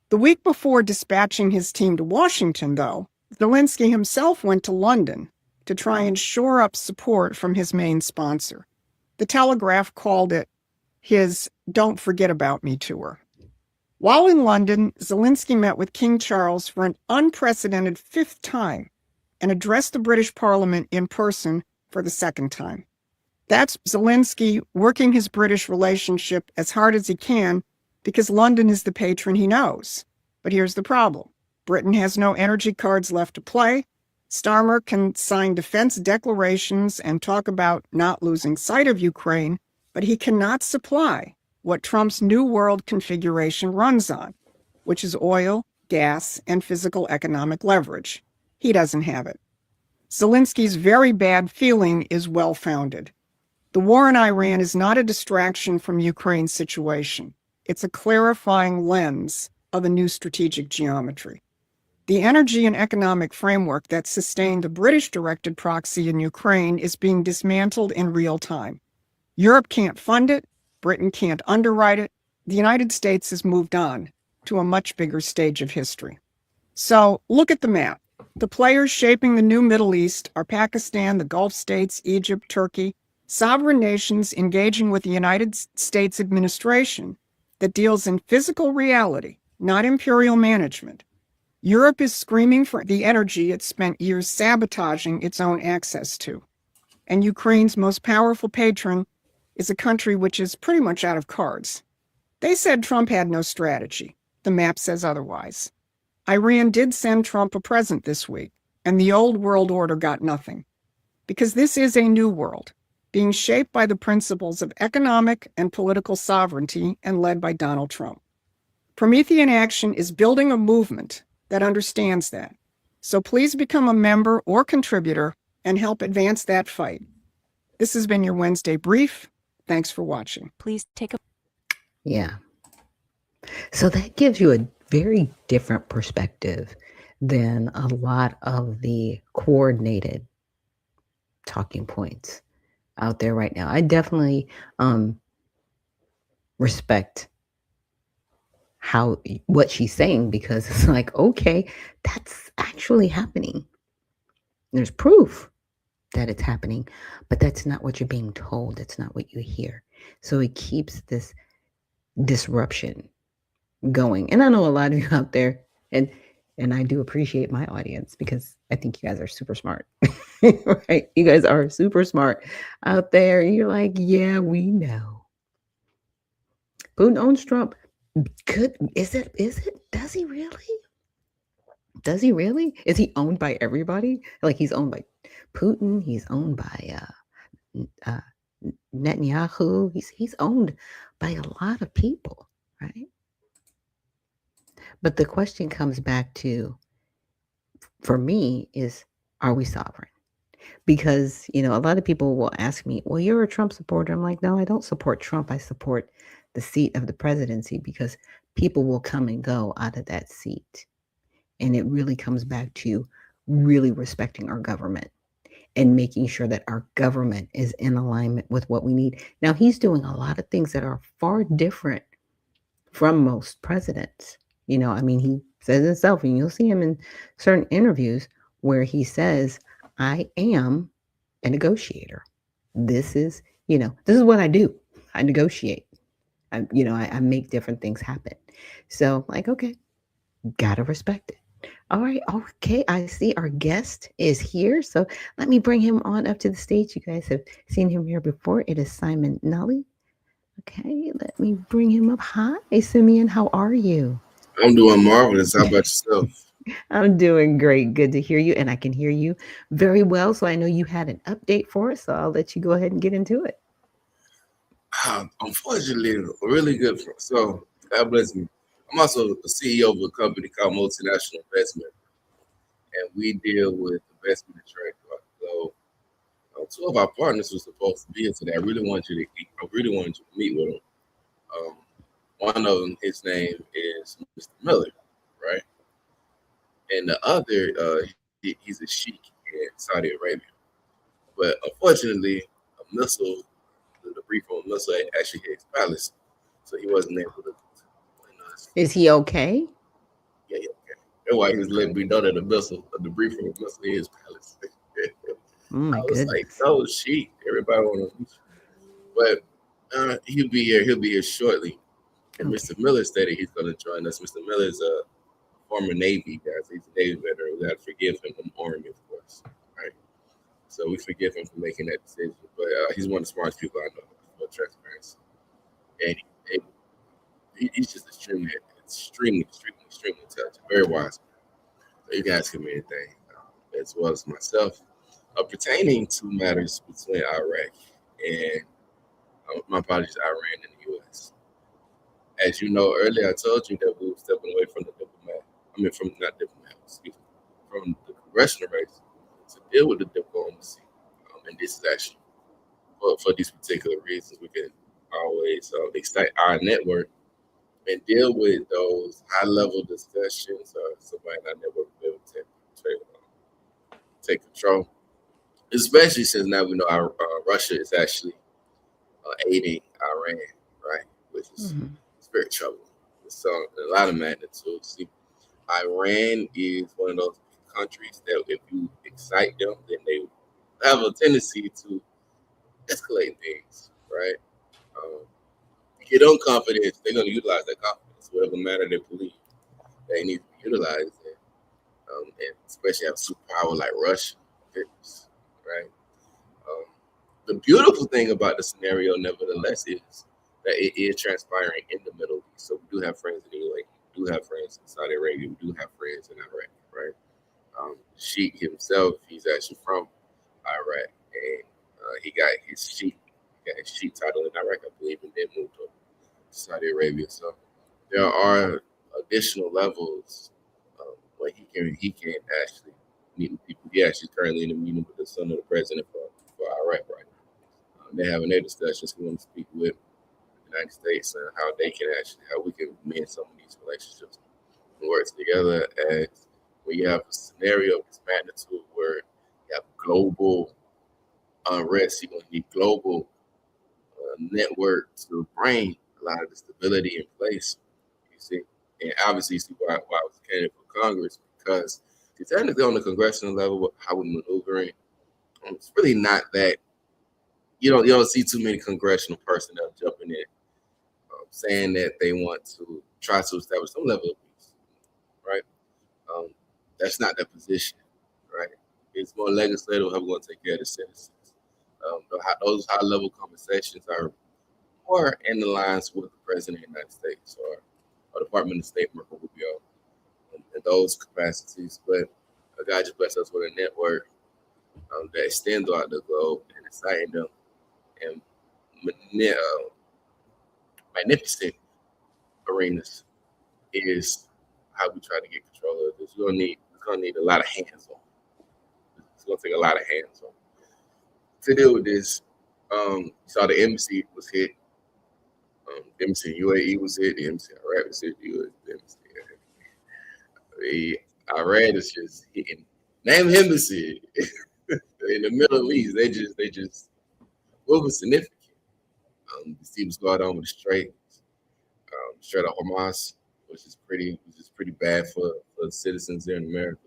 The week before dispatching his team to Washington, though, Zelensky himself went to London to try and shore up support from his main sponsor. The Telegraph called it his Don't Forget About Me tour. While in London, Zelensky met with King Charles for an unprecedented fifth time and addressed the British Parliament in person for the second time. That's Zelensky working his British relationship as hard as he can because London is the patron he knows. But here's the problem. Britain has no energy cards left to play. Starmer can sign defense declarations and talk about not losing sight of Ukraine, but he cannot supply what Trump's New World configuration runs on, which is oil, gas, and physical economic leverage. He doesn't have it. Zelensky's very bad feeling is well-founded. The war in Iran is not a distraction from Ukraine's situation. It's a clarifying lens of a new strategic geometry. The energy and economic framework that sustained the British-directed proxy in Ukraine is being dismantled in real time. Europe can't fund it. Britain can't underwrite it. The United States has moved on to a much bigger stage of history. So look at the map. The players shaping the new Middle East are Pakistan, the Gulf states, Egypt, Turkey, sovereign nations engaging with the United States administration that deals in physical reality, not imperial management. Europe is screaming for the energy it spent years sabotaging its own access to. And Ukraine's most powerful patron is a country which is pretty much out of cards. They said Trump had no strategy. The map says otherwise. Iran did send Trump a present this week, and the old world order got nothing. Because this is a new world, being shaped by the principles of economic and political sovereignty and led by Donald Trump. Promethean Action is building a movement that understands that. So please become a member or contributor and help advance that fight. This has been your Wednesday Brief. Thanks for watching. Please take a... Yeah. So that gives you a very different perspective than a lot of the coordinated talking points out there right now. I definitely respect what she's saying, because it's like, okay, that's actually happening. There's proof that it's happening, but that's not what you're being told. That's not what you hear. So it keeps this disruption going. And I know a lot of you out there, and I do appreciate my audience because I think you guys are super smart. Right? You guys are super smart out there. And you're like, yeah, we know. Putin owns Trump. Is it? Does he really? Does he really? Is he owned by everybody? Like, he's owned by Putin. He's owned by Netanyahu. He's owned by a lot of people, right? But the question comes back to, for me, is, are we sovereign? Because, a lot of people will ask me, well, you're a Trump supporter. I'm like, no, I don't support Trump. I support the seat of the presidency, because people will come and go out of that seat. And it really comes back to really respecting our government and making sure that our government is in alignment with what we need. Now, he's doing a lot of things that are far different from most presidents. He says himself, and you'll see him in certain interviews where he says, I am a negotiator. This is, this is what I do. I negotiate. I make different things happen. So, like, okay, gotta respect it. All right, okay. I see our guest is here. So let me bring him on up to the stage. You guys have seen him here before. It is Simon Nully. Okay, let me bring him up. Hi, Simeon. How are you? I'm doing marvelous. How about yourself? I'm doing great. Good to hear you. And I can hear you very well. So I know you had an update for us. So I'll let you go ahead and get into it. Unfortunately, really good. So, God bless me. I'm also the CEO of a company called Multinational Investment, and we deal with investment trade. So, two of our partners were supposed to be here today. I really wanted you to meet with them. One of them, his name is Mr. Miller, right? And the other, he's a sheik in Saudi Arabia. But unfortunately, a missile, the brief on a missile actually hit his palace, so he wasn't able to join us. Is he okay? Yeah, okay. That's why he was letting me know that the brief from a missile hit his palace. Oh my I was goodness. like, no, sheik. Everybody want to, but he'll be here. He'll be here shortly. And Okay. Mr. Miller stated he's going to join us. Mr. Miller is a former Navy guy. So he's a Navy veteran. We got to forgive him from Army, of course. Right. So we forgive him for making that decision. But he's one of the smartest people I know for transparency. And he's just extremely intelligent, very wise. So you can ask him anything, as well as myself, pertaining to matters between Iraq and, my apologies, Iran and the U.S. As you know, earlier I told you that we were stepping away from from the congressional race to deal with the diplomacy. And this is actually for these particular reasons. We can always excite our network and deal with those high-level discussions. Somebody in our network will be able to take control, especially since now we know Russia is actually aiding Iran, right? Which is it's very troubling. So a lot of magnitude. See, Iran is one of those countries that if you excite them, then they have a tendency to escalate things, right? Get them confidence, they're going to utilize that confidence, whatever matter they believe they need to be utilized in. And especially have a superpower like Russia, right? The beautiful thing about the scenario, nevertheless, is that it is transpiring in the Middle East. So we do have friends in UAE, we do have friends in Saudi Arabia, we do have friends in Iraq, right? Sheikh himself, he's actually from Iraq, and he got his Sheikh title in Iraq, I believe, and then moved over to Saudi Arabia. So there are additional levels where he can actually meet with people. He actually currently in a meeting with the son of the president for Iraq right now. They're having their discussions. We want to speak with the United States and how we can mend some of these relationships and work together. As when you have a scenario of this magnitude where you have global unrest, you're going to need global network to bring a lot of the stability in place. You see, and obviously you see why I was a candidate for Congress, because technically on the congressional level, how we're maneuvering, it's really not that. You don't see too many congressional personnel jumping in, saying that they want to try to establish some level of peace, right? That's not their position, right? It's more legislative how we're going to take care of the citizens. Those high-level conversations are more in the lines with the President of the United States or Department of State Marco Rubio in those capacities. But God just blessed us with a network that extends throughout the globe and exciting them and magnificent arenas is how we try to get control of this. It's gonna need a lot of hands on. It's gonna take a lot of hands on to deal with this. You saw the embassy was hit. The embassy in UAE was hit. The embassy in Iraq was hit. The Iran is just hitting. Name embassy in the Middle East. They just moving significant. You see what's going on with the Strait of Hamas, which is pretty bad for the citizens here in America.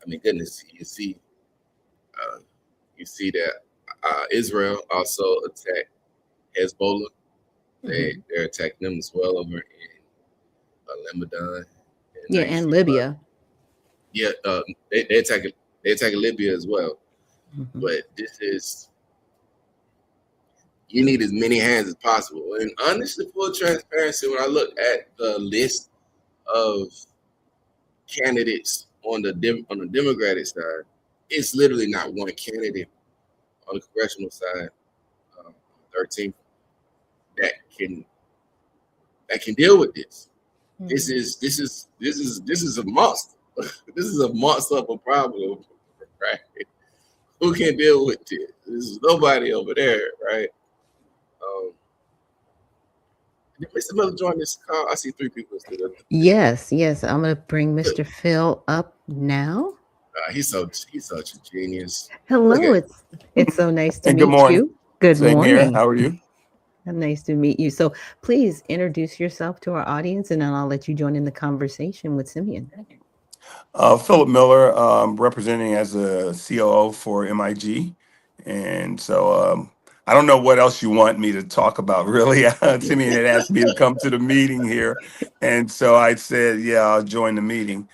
I mean, goodness, you see that Israel also attacked Hezbollah. They're attacking them as well over in Lebanon. Yeah, and Libya. Yeah, they attacking Libya as well. But you need as many hands as possible. And honestly, full transparency, when I look at the list of candidates on the Democratic side, it's literally not one candidate on the congressional side, 13th, that can deal with this. This is a monster. This is a monster of a problem, right? Who can deal with this? There's nobody over there, right? Did Mr. Miller join this call? I see 3 people still. Yes. I'm going to bring Mr. Phil up now. He's such a genius. Hello, it's so nice to meet you. Good Same morning. here. How are you? Nice to meet you. So please introduce yourself to our audience, and then I'll let you join in the conversation with Simeon. Philip Miller, representing as a COO for MIG. And so I don't know what else you want me to talk about, really. Simeon had asked me to come to the meeting here. And so I said, yeah, I'll join the meeting.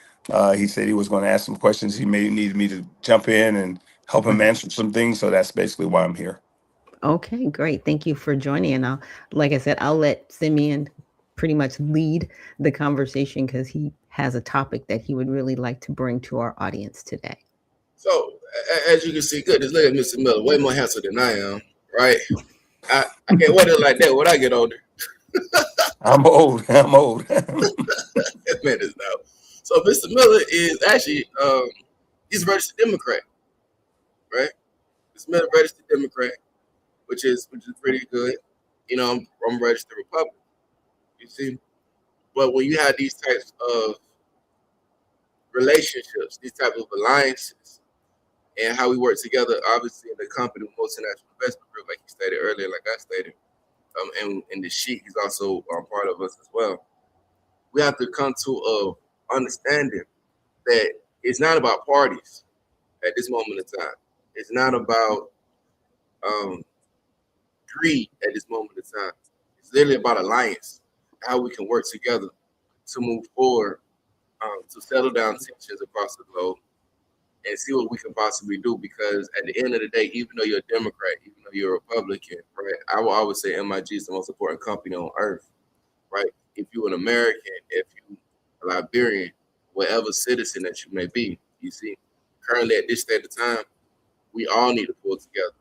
He said he was going to ask some questions. He may need me to jump in and help him answer some things. So that's basically why I'm here. Okay, great. Thank you for joining. And like I said, I'll let Simeon pretty much lead the conversation because he has a topic that he would really like to bring to our audience today. So, as you can see, goodness, look at Mr. Miller, way more handsome than I am, right? I can't wear it like that when I get older. I'm old. Man is now. So, Mr. Miller is actually he's a registered Democrat, right? Mr. Miller registered Democrat, which is pretty good. You know, I'm registered Republican. You see, but when you have these types of relationships, these type of alliances, and how we work together, obviously in the company with multinational investment group, like you stated earlier, like I stated, and in the sheet, he's also part of us as well. We have to come to a understanding that it's not about parties at this moment in time. It's not about greed at this moment in time. It's literally about alliance, how we can work together to move forward, to settle down tensions across the globe and see what we can possibly do. Because at the end of the day, even though you're a Democrat, even though you're a Republican, right, I will always say MIG is the most important company on earth, right? If you're an American, if you're a Liberian, whatever citizen that you may be, you see, currently at this state of time, we all need to pull together.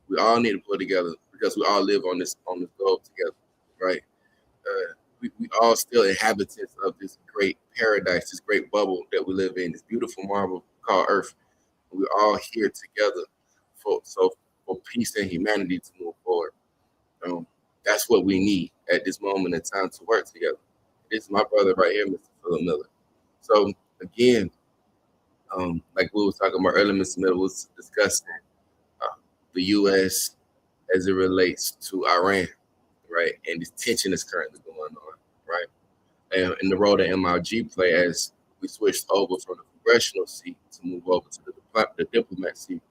We all need to pull together because we all live on this globe together, right? We all still inhabitants of this great paradise, this great bubble that we live in, this beautiful marble called Earth. We're all here together for peace and humanity to move forward. That's what we need at this moment in time to work together. This is my brother right here, Mr. Philip Miller. So again, like we were talking about earlier, Mr. Miller was discussing the U.S. as it relates to Iran, right? And this tension is currently going on, right? And the role that MIG play as we switched over from the congressional seat to move over to the diplomat seat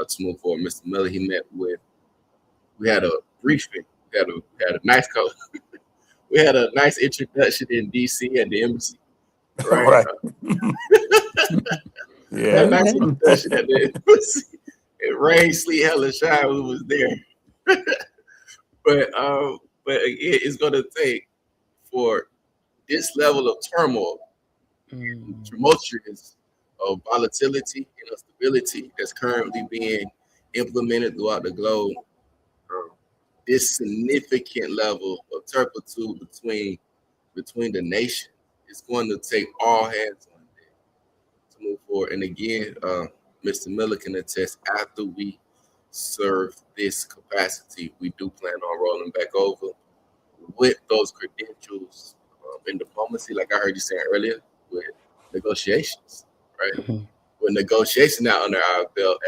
to move forward. Mr. Miller, we had a briefing, we had a nice we had a nice introduction in D.C. at the embassy, right? Yeah. A nice introduction at the embassy. It rained, sleet, hell, and shine. We was there. But again, it's going to take for this level of turmoil, tumultuous of volatility and instability that's currently being implemented throughout the globe. This significant level of turpitude between the nation is going to take all hands on deck to move forward. And again, Mr. Miller can attest, after we serve this capacity, we do plan on rolling back over with those credentials in diplomacy, like I heard you saying earlier, with negotiations, right? With negotiation out under our belt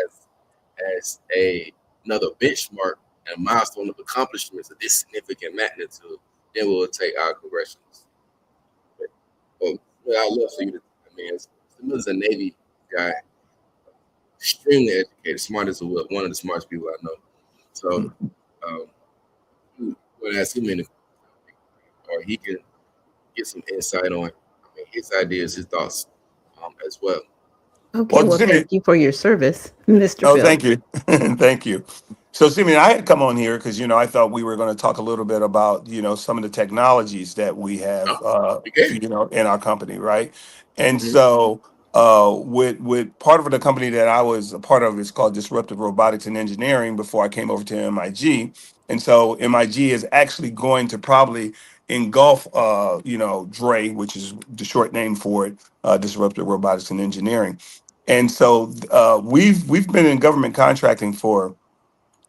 as another benchmark and a milestone of accomplishments of this significant magnitude, then we'll take our congressionals. But I love for you to, Mr. Miller's a Navy guy, extremely educated, smart as a whip, one of the smartest people I know. So, you would ask him any, or he can get some insight on, his ideas, his thoughts, as well. Okay, Well, well, Jimmy, thank you for your service, Mr. oh, Phil. thank you. Thank you. So, Simeon, I had come on here because, I thought we were going to talk a little bit about, some of the technologies that we have, Okay. in our company, right? And Mhm. so, with part of the company that I was a part of is called Disruptive Robotics and Engineering before I came over to MIG. And so MIG is actually going to probably engulf, DRE, which is the short name for it, Disruptive Robotics and Engineering. And so we've been in government contracting for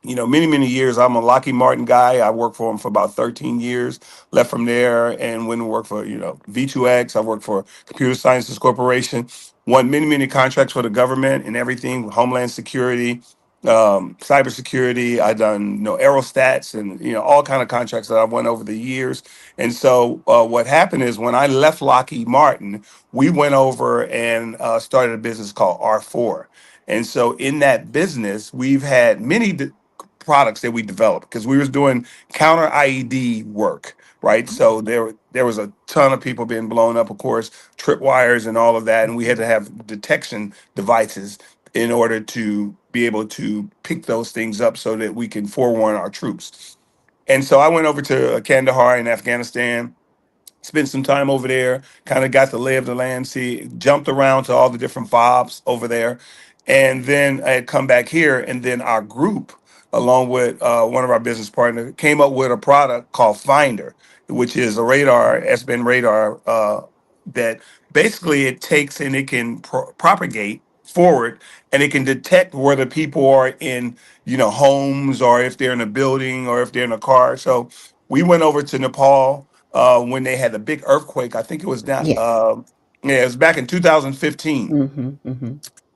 many years. I'm a Lockheed Martin guy. I worked for him for about 13 years. Left from there and went and worked for V2X. I worked for Computer Sciences Corporation. Won many contracts for the government and everything, Homeland Security, cybersecurity. I done aerostats and all kind of contracts that I've won over the years. And so what happened is when I left Lockheed Martin, we went over and started a business called R4. And so in that business, we've had many products that we developed because we was doing counter IED work, right? So there was a ton of people being blown up, of course, tripwires and all of that, and we had to have detection devices in order to be able to pick those things up so that we can forewarn our troops. And so I went over to Kandahar in Afghanistan, spent some time over there, kind of got the lay of the land, see, jumped around to all the different fobs over there. And then I had come back here, and then our group, along with one of our business partners, came up with a product called Finder, which is a radar, S-band radar, that basically it takes and it can propagate forward, and it can detect whether people are in, homes, or if they're in a building, or if they're in a car. So we went over to Nepal when they had the big earthquake. I think it was not. Yes. Yeah, it was back in 2015. Mm-hmm.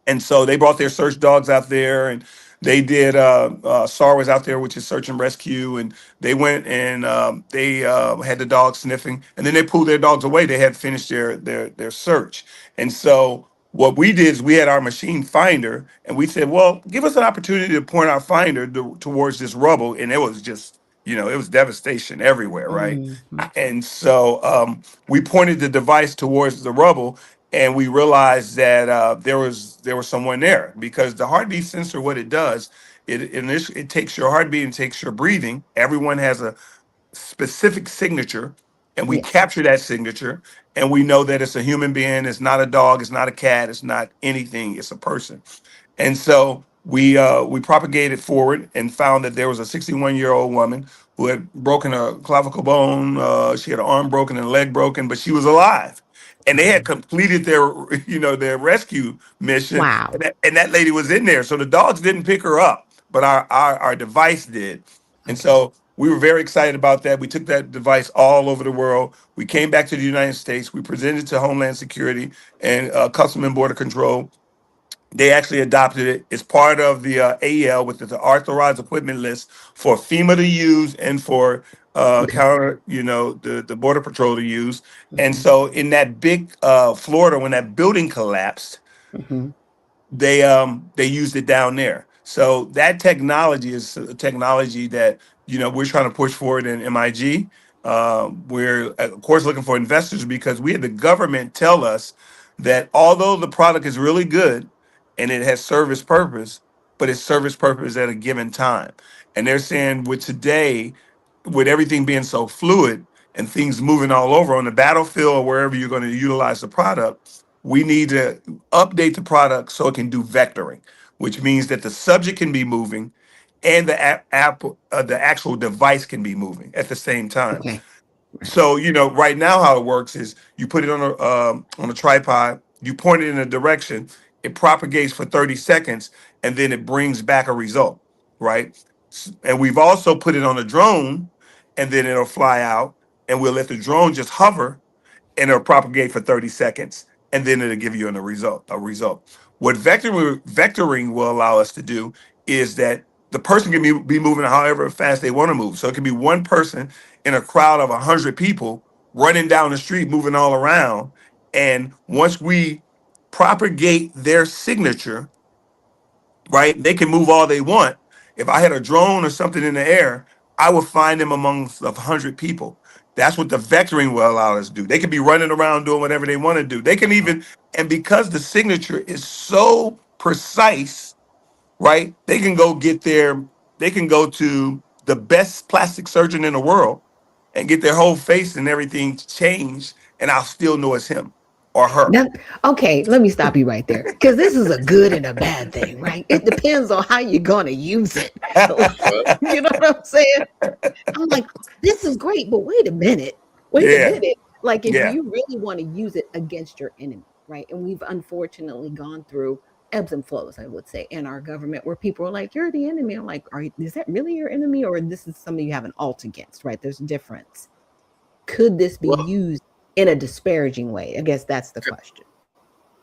And so they brought their search dogs out there, and they did. SAR was out there, which is search and rescue, and they went and they had the dogs sniffing, and then they pulled their dogs away. They had finished their search, and so what we did is we had our machine finder, and we said, well, give us an opportunity to point our finder towards this rubble, and it was just it was devastation everywhere, right? Mm-hmm. And so we pointed the device towards the rubble, and we realized that there was someone there because the heartbeat sensor, what it does, it takes your heartbeat and takes your breathing. Everyone has a specific signature, and we Yes. capture that signature, and we know that it's a human being. It's not a dog. It's not a cat. It's not anything. It's a person. And so we propagated forward and found that there was a 61-year-old woman who had broken a clavicle bone. She had an arm broken and a leg broken, but she was alive. And they had completed their their rescue mission, Wow. and that lady was in there. So the dogs didn't pick her up, but our device did. And Okay. so we were very excited about that. We took that device all over the world. We came back to the United States. We presented to Homeland Security and Customs and Border Control. They actually adopted it. It's part of the AEL, with the authorized equipment list for FEMA to use and for counter, the Border Patrol to use. And Mm-hmm. so in that big Florida, when that building collapsed, Mm-hmm. they used it down there. So that technology is a technology that we're trying to push forward in MIG. We're of course looking for investors because we had the government tell us that although the product is really good and it has service purpose, but it's service purpose at a given time. And they're saying with today, with everything being so fluid and things moving all over on the battlefield or wherever you're going to utilize the product, we need to update the product so it can do vectoring, which means that the subject can be moving and the actual device can be moving at the same time. Okay. Right. So right now how it works is you put it on a tripod, you point it in a direction, it propagates for 30 seconds, and then it brings back a result, right? And we've also put it on a drone, and then it'll fly out, and we'll let the drone just hover, and it'll propagate for 30 seconds, and then it'll give you a result. What vectoring will allow us to do is that the person can be moving however fast they want to move. So it can be one person in a crowd of 100 people running down the street, moving all around. And once we propagate their signature, right? They can move all they want. If I had a drone or something in the air, I would find them amongst 100 people. That's what the vectoring will allow us to do. They can be running around doing whatever they want to do. They can even, and because the signature is so precise, right? They can go to the best plastic surgeon in the world and get their whole face and everything changed, and I'll still know it's him or her. Now, okay, let me stop you right there because this is a good and a bad thing, right? It depends on how you're going to use it. You know what I'm saying? I'm like, this is great, but wait a minute. Wait a Yeah, minute. Like, if yeah. you really want to use it against your enemy, right? And we've unfortunately gone through ebbs and flows, I would say, in our government where people are like, you're the enemy. I'm like, is that really your enemy or this is something you have an alt against, right? There's a difference. Could this be Well, used in a disparaging way? I guess that's the question.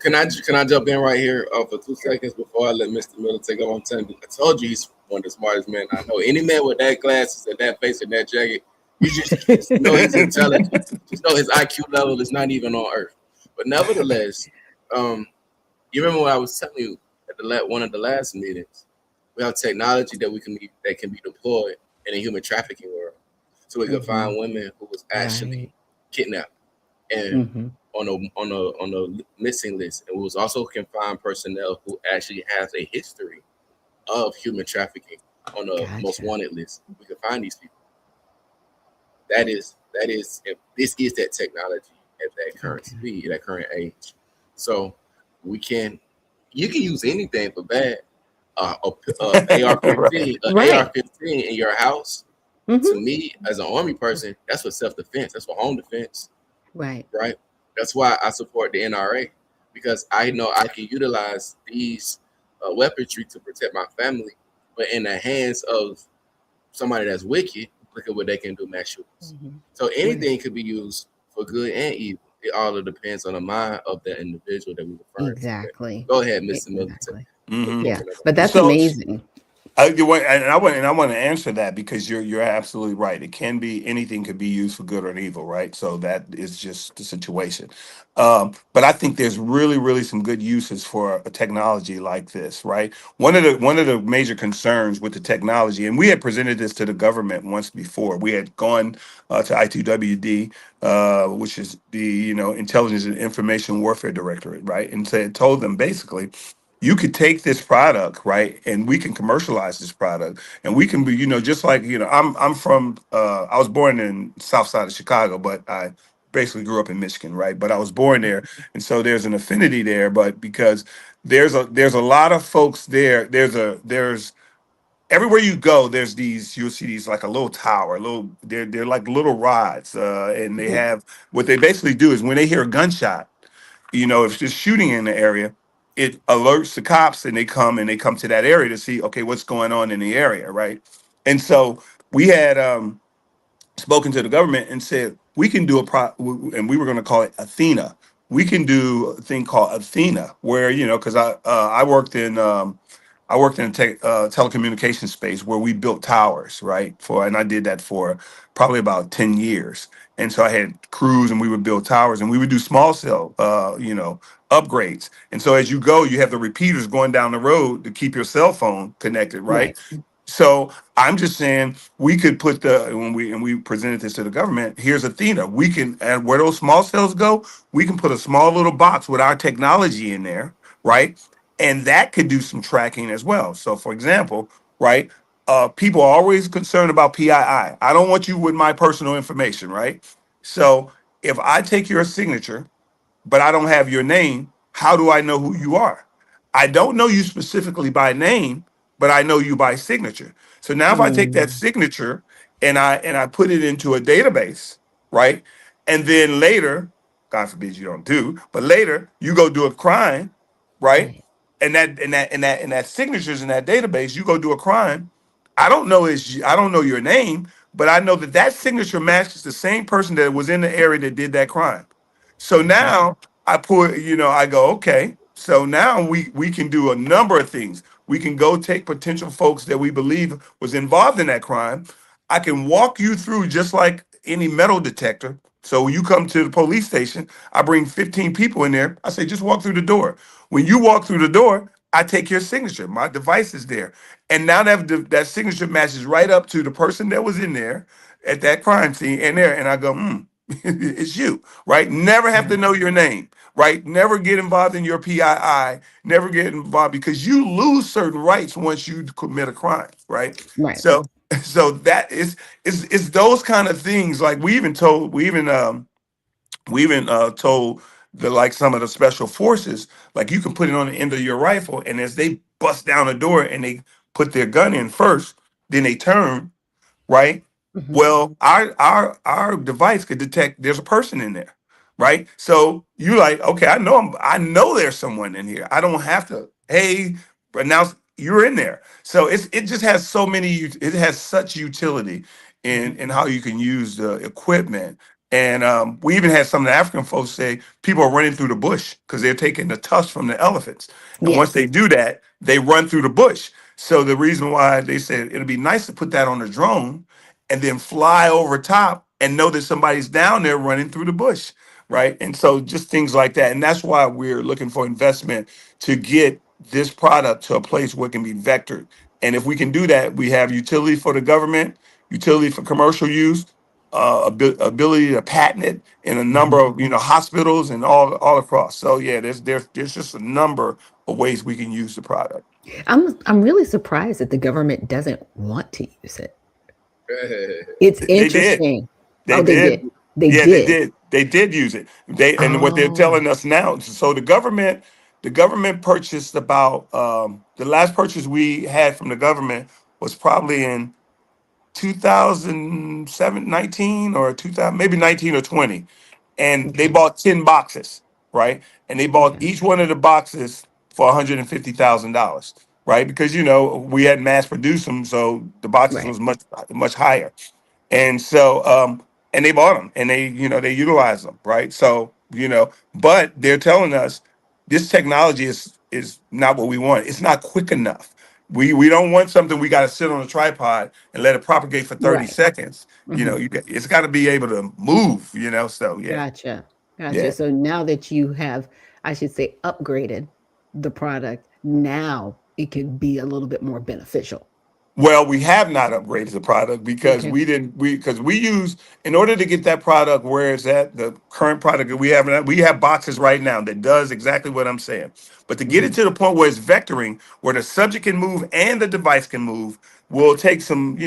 can I jump in right here for 2 seconds before I let Mr. Miller take over? I told you he's one of the smartest men I know. Any man with that glasses and that face and that jacket, you just know his intelligence. Just know his IQ level is not even on Earth. But nevertheless, you remember what I was telling you at one of the last meetings? We have technology that can be deployed in a human trafficking world, so we can find women who was actually kidnapped and on a missing list, and we was also can find personnel who actually has a history of human trafficking on the most wanted list. We can find these people. That is, if this is that technology at that current speed, that current age. So you can use anything for bad. AR-15, AR-15 in your house. To me, as an Army person, that's for self-defense. That's for home defense. Right. Right. That's why I support the NRA, because I know I can utilize these weaponry to protect my family. But in the hands of somebody that's wicked, look at what they can do, mass shootings. So anything could be used for good and evil. It all depends on the mind of the individual that we refer to. Exactly. Go ahead, Mr. Miller. Yeah, but that's So amazing. I want to answer that because you're absolutely right. It can be anything could be used for good or evil, right? So that is just the situation. But I think there's really some good uses for a technology like this, right? One of the major concerns with the technology, and we had presented this to the government once before. We had gone to I2WD, which is the Intelligence and Information Warfare Directorate, right, and told them basically, you could take this product, right, and we can commercialize this product, and we can be, just like, I'm from, I was born in South Side of Chicago, but I basically grew up in Michigan, right? But I was born there, and so there's an affinity there. But because there's a lot of folks there, there's everywhere you go, you'll see these like a little tower, they're like little rods, and they have what they basically do is when they hear a gunshot. If there's shooting in the area, it alerts the cops and they come to that area to see, okay, what's going on in the area, right? And so we had spoken to the government and said we can do and we were going to call it Athena. We can do a thing called Athena, where because I worked in telecommunications space where we built towers, right? And I did that for probably about 10 years. And so I had crews and we would build towers and we would do small cell, upgrades. And so as you go, you have the repeaters going down the road to keep your cell phone connected, right? So I'm just saying we could put when we presented this to the government, here's Athena. We can, and where those small cells go, we can put a small little box with our technology in there, right? And that could do some tracking as well. So for example, right, people are always concerned about PII. I don't want you with my personal information, right? So if I take your signature, but I don't have your name, how do I know who you are? I don't know you specifically by name, but I know you by signature. So now if I take that signature and I put it into a database, right? And then later, God forbid you don't but later you go do a crime, right? And that signatures in that database, you go do a crime. I don't know your name, but I know that signature matches the same person that was in the area that did that crime. So now I go, okay. So now we can do a number of things. We can go take potential folks that we believe was involved in that crime. I can walk you through just like any metal detector. So when you come to the police station, I bring 15 people in there. I say, just walk through the door. When you walk through the door, I take your signature. My device is there. And now that signature matches right up to the person that was in there at that crime scene and there. And I go, it's you, right? Never have to know your name, right? Never get involved in your PII. Never get involved because you lose certain rights once you commit a crime, right? Right. So that is those kind of things. Like we even told the like some of the special forces, like you can put it on the end of your rifle, and as they bust down the door and they put their gun in first, then they turn, right? Mhm. Well, our device could detect there's a person in there, right? So you like, okay, I know there's someone in here. I don't have to, hey, announce you're in there. So it just has so many, it has such utility in how you can use the equipment. And we even had some of the African folks say people are running through the bush because they're taking the tusks from the elephants. And once they Yes. do that, they run through the bush. So the reason why they said it'd be nice to put that on a drone and then fly over top and know that somebody's down there running through the bush, right? And so just things like that. And that's why we're looking for investment to get this product to a place where it can be vectored. And if we can do that, we have utility for the government, utility for commercial use, ability to patent it in a number of hospitals and all across. So yeah, there's just a number of ways we can use the product. I'm really surprised that the government doesn't want to use it. It's They did. interesting. They Oh, they did. did. They Yeah, they did. did. They did use it. And what they're Oh, telling us now. So the government purchased about the last purchase we had from the government was probably in 2007, 19 or 2000, maybe 19 or 20. And they okay. bought 10 boxes, right? And they bought Okay. each one of the boxes for $150,000, right? Because we had mass produced them, so the boxes Right. was much higher. And so and they bought them and they utilize them, right? So but they're telling us this technology is not what we want. It's not quick enough. We don't want something we got to sit on a tripod and let it propagate for 30 Right. seconds. Mhm. It's got to be able to move, so yeah. Gotcha. Gotcha. Yeah. So now that you have, I should say, upgraded the product, now it can be a little bit more beneficial. Well, we have not upgraded the product because Okay. we use in order to get that product where it's at the current product that we have boxes right now that does exactly what I'm saying. But to get it Mhm. to the point where it's vectoring, where the subject can move and the device can move, will take some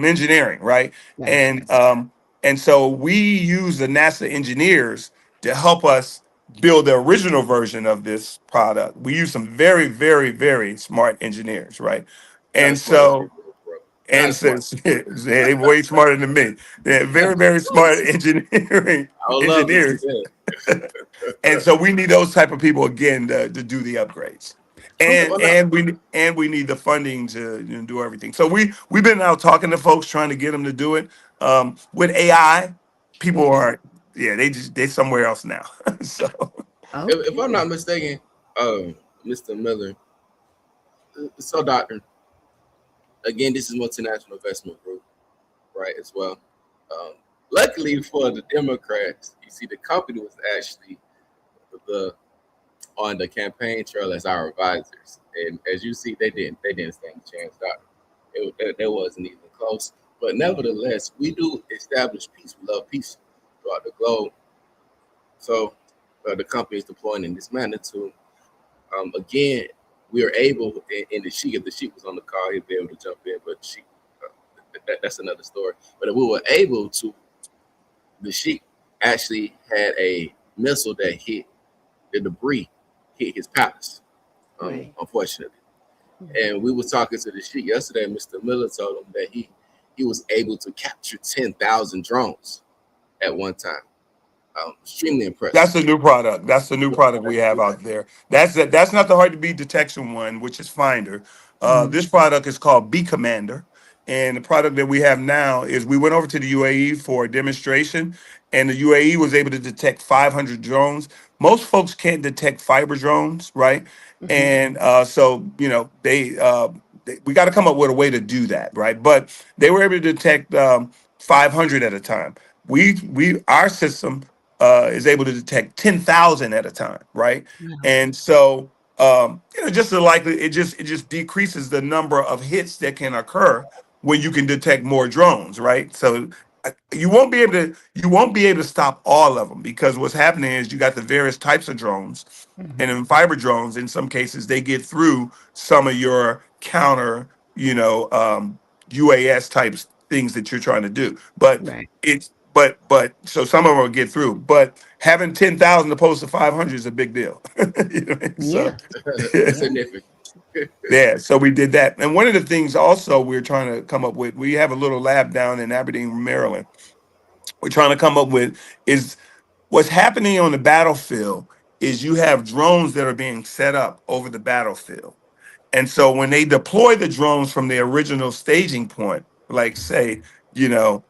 engineering, right? Gotcha. And so we use the NASA engineers to help us build the original version of this product. We use some very, very, very smart engineers, right? Not And as smart as you, so bro. Not and as smart. says they're way smarter than me. They're very, very smart engineering I would love to see engineers. And so we need those type of people again to do the upgrades. Okay, And well, now, we need the funding to do everything. So we've been out talking to folks trying to get them to do it. With AI, people Mhm. are they somewhere else now. So if I'm not Okay. mistaken, Mr. Miller, so doctor, again, this is multinational investment group, right? As well. Um, Luckily for the Democrats, you see, the company was actually the on the campaign trail as our advisors, and as you see, they didn't stand a chance, doctor. That wasn't even close. But nevertheless, we do establish peace. We love peace throughout the globe. So the company is deploying in this magnitude. Again, we are able in the sheik. If the sheik was on the call, he'd be able to jump in. But sheik, that's another story. But we were able to. The sheik actually had a missile that hit the debris, hit his palace. Right. Unfortunately. Mhm. And we were talking to the sheik yesterday. Mr. Miller told him that he was able to capture 10,000 drones at one time. Extremely impressive. that's the new product. That's the new product we have out there. That's not the hard to beat detection one, which is Finder. Mhm. This product is called B Commander, and the product that we have now is we went over to the UAE for a demonstration, and the UAE was able to detect 500 drones. Most folks can't detect fiber drones, right? Mhm. And so we got to come up with a way to do that, right? But they were able to detect 500 at a time. our system is able to detect 10,000 at a time, right? Wow. And so just the likely it just decreases the number of hits that can occur when you can detect more drones, right? So you won't be able to stop all of them, because what's happening is you got the various types of drones, and in fiber drones, in some cases, they get through some of your counter, UAS types things that you're trying to do. But Right. so some of them will get through. But having 10,000 opposed to 500 is a big deal. So Yeah. It's Yeah. significant. yeah, so we did that. And one of the things also we're trying to come up with, we have a little lab down in Aberdeen, Maryland. We're trying to come up with is what's happening on the battlefield is you have drones that are being set up over the battlefield. And so when they deploy the drones from the original staging point, like say, you know,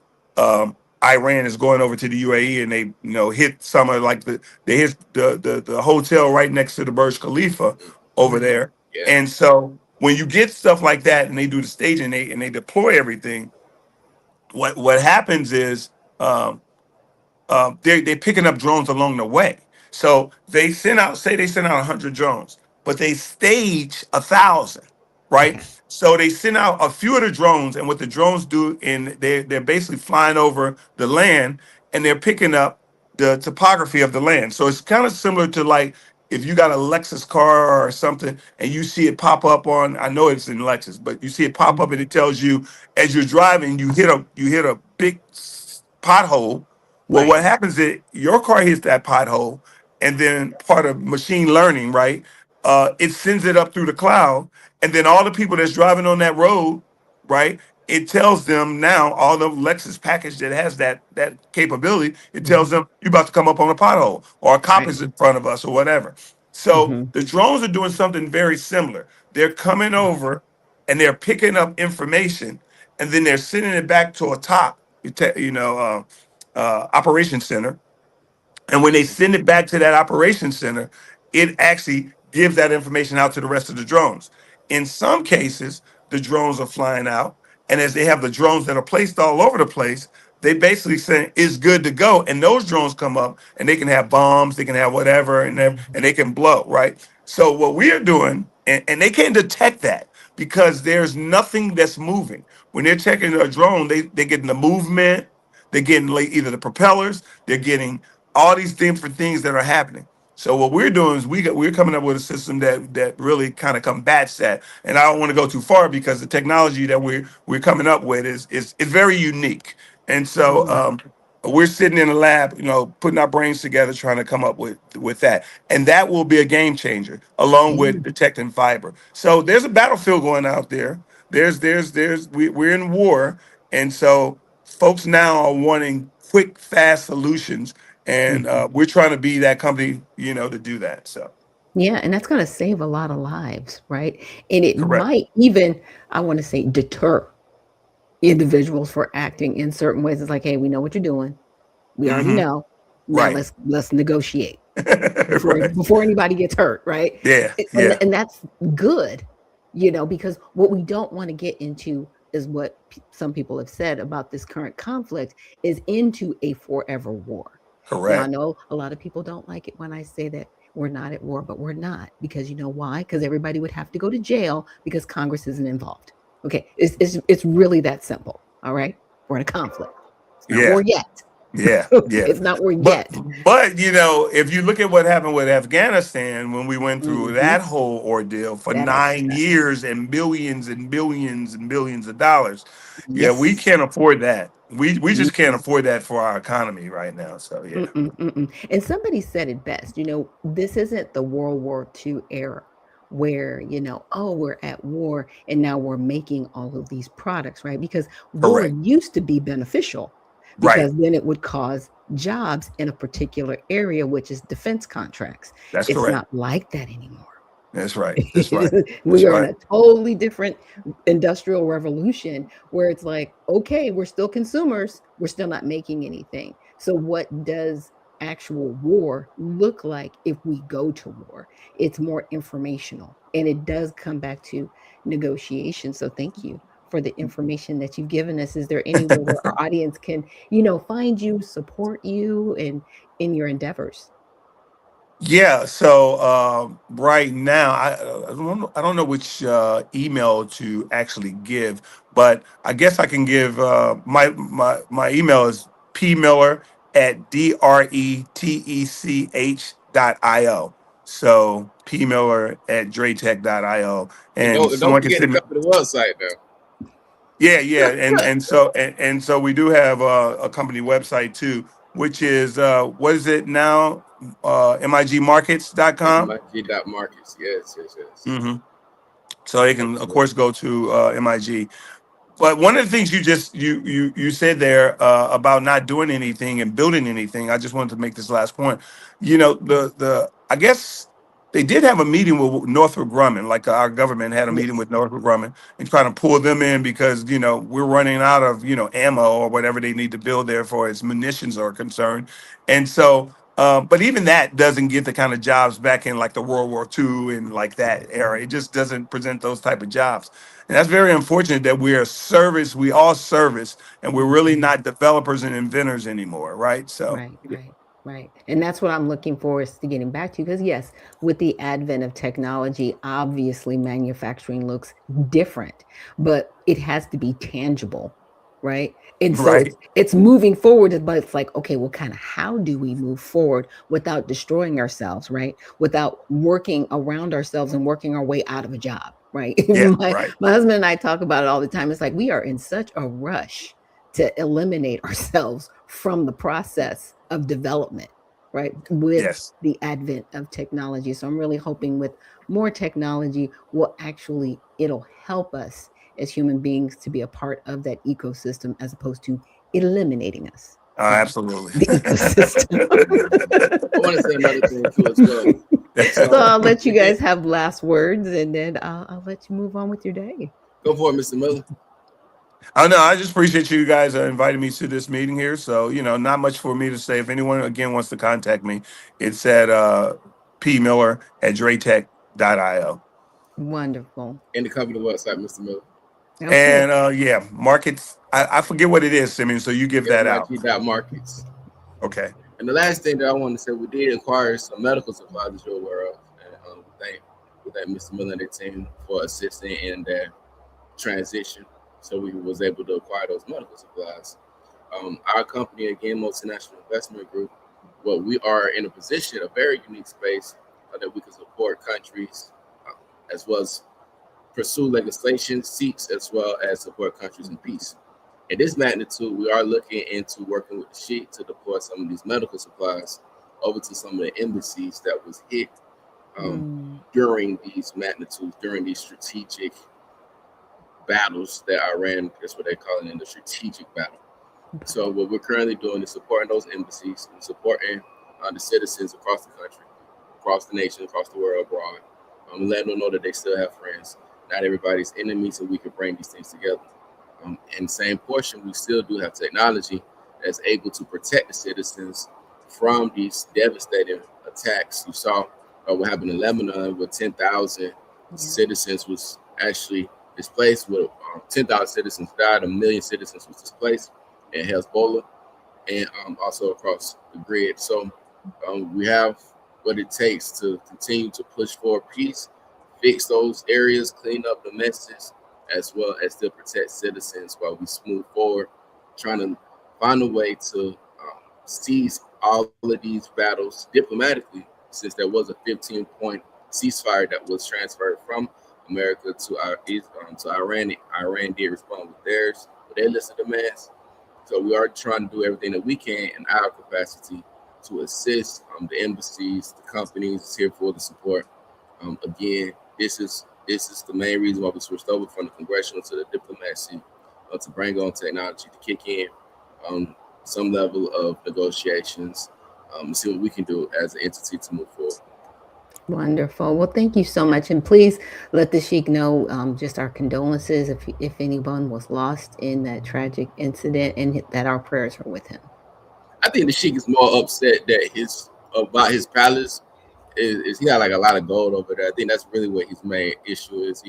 Iran is going over to the UAE, and they, hit some of like they hit the hotel right next to the Burj Khalifa over there. Yeah. And so when you get stuff like that and they do the staging, and they deploy everything, what happens is they're picking up drones along the way. So they send out 100 drones, but they stage 1,000, right? Okay. So they send out a few of the drones, and what the drones do, and they're basically flying over the land, and they're picking up the topography of the land. So it's kind of similar to like if you got a Lexus car or something, and you see it pop up on, I know it's in Lexus, but you see it pop up, and it tells you as you're driving, you hit a big pothole. Well, Right. what happens is your car hits that pothole, and then part of machine learning, right? It sends it up through the cloud, and then all the people that's driving on that road, right? It tells them now, all the Lexus package that has that capability, it tells them you're about to come up on a pothole, or a cop Right. is in front of us, or whatever. So Hmm. the drones are doing something very similar. They're coming over and they're picking up information, and then they're sending it back to a top, operation center. And when they send it back to that operation center, it actually gives that information out to the rest of the drones. In some cases, the drones are flying out, and as they have the drones that are placed all over the place, they basically say it's good to go. And those drones come up, and they can have bombs, they can have whatever, and they can blow, right? So what we are doing, and they can't detect that because there's nothing that's moving. When they're checking a drone, they're getting the movement, they're getting like either the propellers, they're getting all these different things that are happening. So what we're doing is we're coming up with a system that really kind of combats that. And I don't want to go too far because the technology that we're coming up with is very unique. And so Mm. we're sitting in a lab, putting our brains together, trying to come up with that. And that will be a game changer, along Yeah. with detecting fiber. So there's a battlefield going out there. We're in war, and so folks now are wanting quick, fast solutions, and Mhm. we're trying to be that company, to do that. So Yeah, and that's gonna save a lot of lives, right? And it correct. might even, I wanna say, deter individuals for acting in certain ways. It's like, "Hey, we know what you're doing. We already Hmm. know. Now Right. let's negotiate before Right. before anybody gets hurt," right? Yeah. And Yeah. that's good, because what we don't wanna get into is what some people have said about this current conflict is into a forever war. Now, I Correct. know a lot of people don't like it when I say that we're not at war, but we're not, because you know why? Because everybody would have to go to jail because Congress isn't involved. Okay, it's really that simple. All right, we're in a conflict. It's not Yeah. war yet. Yeah. Okay, Yeah. it's not war But yet. but if you look at what happened with Afghanistan when we went through Hmm. that whole ordeal for That extra 9 years and billions and billions and billions of dollars, yeah, we yes. can't afford that. We just can't Mm-mm, afford that for our economy right now. So yeah. mm-mm, mm-mm. And somebody said it best. This isn't the World War II era where oh, we're at war and now we're making all of these products, right? Because war Correct. used to be beneficial Right. because then it would cause jobs in a particular area, which is defense contracts. That's It's correct. not like that anymore. That's right. That's right. We That's are in right. a totally different industrial revolution where it's like, okay, we're still consumers, we're still not making anything. So, what does actual war look like if we go to war? It's more informational, and it does come back to negotiation. So, thank you for the information that you've given us. Is there anywhere where our audience can, find you, support you, and in your endeavors? Yeah, so right now I don't know which email to actually give, but I guess I can give my email is pmiller@dretech.io. So pmiller@dretech.io, And and don't someone can forget to send me. come to the website now. Yeah, and so we do have a company website too, which is what is it now? migmarkets.com. MIG.markets. Yes. Mm-hmm. So they can, of course, go to MIG. But one of the things you said there about not doing anything and building anything, I just wanted to make this last point. The I guess they did have a meeting with Northrop Grumman, like our government had a meeting with Northrop Grumman and trying to pull them in because we're running out of ammo or whatever they need to build there for as munitions are concerned, and so. But even that doesn't get the kind of jobs back in like the World War II and like that era. It just doesn't present those type of jobs. And that's very unfortunate that we all service, and we're really not developers and inventors anymore, right? So, Right. And that's what I'm looking forward to getting back to, because yes, with the advent of technology, obviously manufacturing looks different, but it has to be tangible, right? And so right. it's moving forward, but it's like, okay, well, kind of how do we move forward without destroying ourselves, right? Without working around ourselves and working our way out of a job, right? Yeah, my, right. my husband and I talk about it all the time. It's like we are in such a rush to eliminate ourselves from the process of development, right? With Yes. the advent of technology. So I'm really hoping with more technology it'll help us as human beings to be a part of that ecosystem as opposed to eliminating us from Absolutely. the ecosystem. I want to say another thing too as well. So I'll let you guys have last words, and then I'll let you move on with your day. Go for it, Mr. Miller. Oh no, I just appreciate you guys inviting me to this meeting here. So, not much for me to say. If anyone again wants to contact me, it's at pmiller@dretech.io. Wonderful. And the company website, Mr. Miller. Okay. And markets. I forget what it is, Simeon. So you give that out. MIG.markets. Okay. And the last thing that I want to say, we did acquire some medical supplies that you're aware of. And we thank Mr. Miller and the team for assisting in that transition. So we was able to acquire those medical supplies. Our company, again, Multinational Investment Group, we are in a position, a very unique space that we can support countries as well as pursue legislation seeks as well as support countries in peace. In this magnitude, we are looking into working with the Sheikh to deploy some of these medical supplies over to some of the embassies that was hit during these magnitudes, during these strategic battles that Iran, that's what they call it, in the strategic battle. So what we're currently doing is supporting those embassies and supporting the citizens across the country, across the nation, across the world, abroad, letting them know that they still have friends. Not everybody's enemies, so we can bring these things together. In the same portion, we still do have technology that's able to protect the citizens from these devastating attacks. You saw what happened in Lebanon, where 10,000 citizens was actually displaced, with 10,000 citizens died, 1 million citizens was displaced in Hezbollah, and also across the grid. So we have what it takes to continue to push for peace, fix those areas, clean up the messes, as well as still protect citizens while we move forward, trying to find a way to seize all of these battles diplomatically, since there was a 15-point ceasefire that was transferred from America to Iran. Iran did respond with theirs, with their list of demands. So we are trying to do everything that we can in our capacity to assist the embassies, the companies here for the support. Again, this is the main reason why we switched over from the congressional to the diplomacy, to bring on technology to kick in some level of negotiations, see what we can do as an entity to move forward. Wonderful. Well, thank you so much. And please let the Sheikh know just our condolences if anyone was lost in that tragic incident, and that our prayers are with him. I think the Sheikh is more upset that about his palace is he got like a lot of gold over there. I think that's really what his main issue is.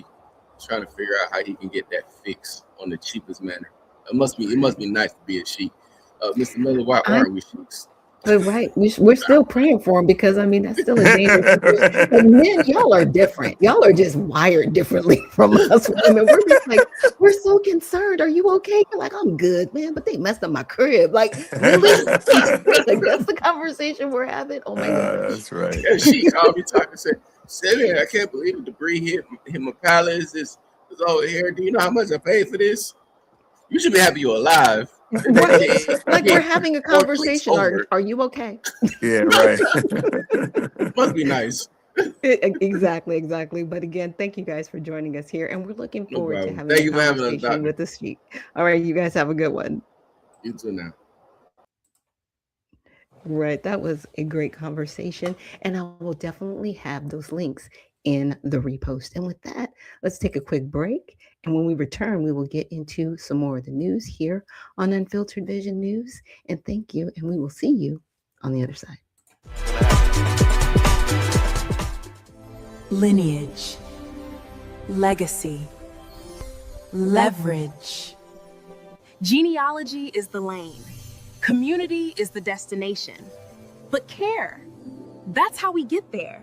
trying to figure out how he can get that fixed on the cheapest manner. It must be nice to be a sheik. Mr. Miller, why aren't we sheiks? Right. We're still praying for him because, I mean, that's still a dangerous situation. But men, y'all are different. Y'all are just wired differently from us women. We're just like, we're so concerned. Are you okay? You're like, I'm good, man, but they messed up my crib. Like, really? Like, that's the conversation we're having? Oh, my goodness. That's right. Yeah, she called me talking and said, Seven, I can't believe the debris hit my palace. Is over here. Do you know how much I paid for this? You should be happy you're alive. Right. Like, we're having a conversation. Are you okay? Yeah, right. Must be nice. Exactly. But again, thank you guys for joining us here. And we're looking forward to having a conversation with the sheik. All right, you guys have a good one. You too now. Right. That was a great conversation. And I will definitely have those links in the repost. And with that, let's take a quick break. And when we return, we will get into some more of the news here on Unfiltered Vision News. And thank you. And we will see you on the other side. Lineage, legacy, leverage. Genealogy is the lane. Community is the destination. But care, that's how we get there.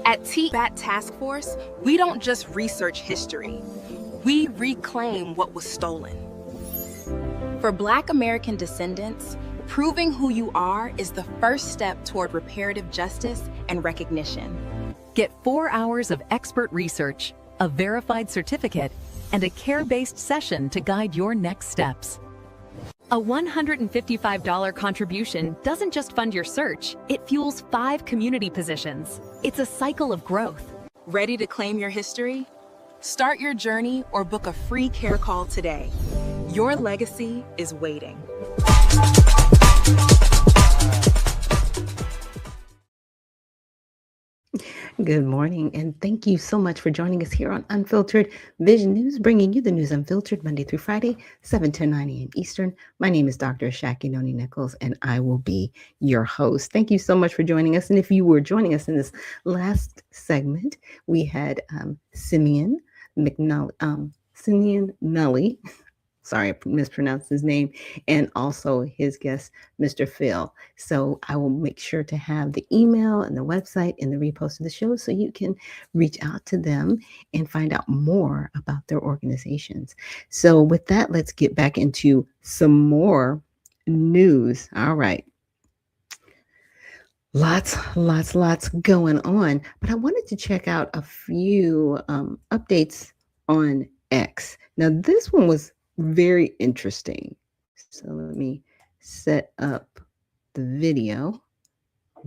At TBAT Task Force, we don't just research history. We reclaim what was stolen. For Black American descendants, proving who you are is the first step toward reparative justice and recognition. Get 4 hours of expert research, a verified certificate, and a care-based session to guide your next steps. A $155 contribution doesn't just fund your search, it fuels 5 community positions. It's a cycle of growth. Ready to claim your history? Start your journey or book a free care call today. Your legacy is waiting. Good morning, and thank you so much for joining us here on Unfiltered Vision News, bringing you the news unfiltered Monday through Friday, 7 to 9 a.m. Eastern. My name is Dr. Ashaki Noni Nichols, and I will be your host. Thank you so much for joining us. And if you were joining us in this last segment, we had Simeon Nully. Sorry, I mispronounced his name, and also his guest, Mr. Phil. So I will make sure to have the email and the website and the repost of the show so you can reach out to them and find out more about their organizations. So with that, let's get back into some more news. All right. Lots going on, but I wanted to check out a few updates on X. Now, this one was very interesting. So let me set up the video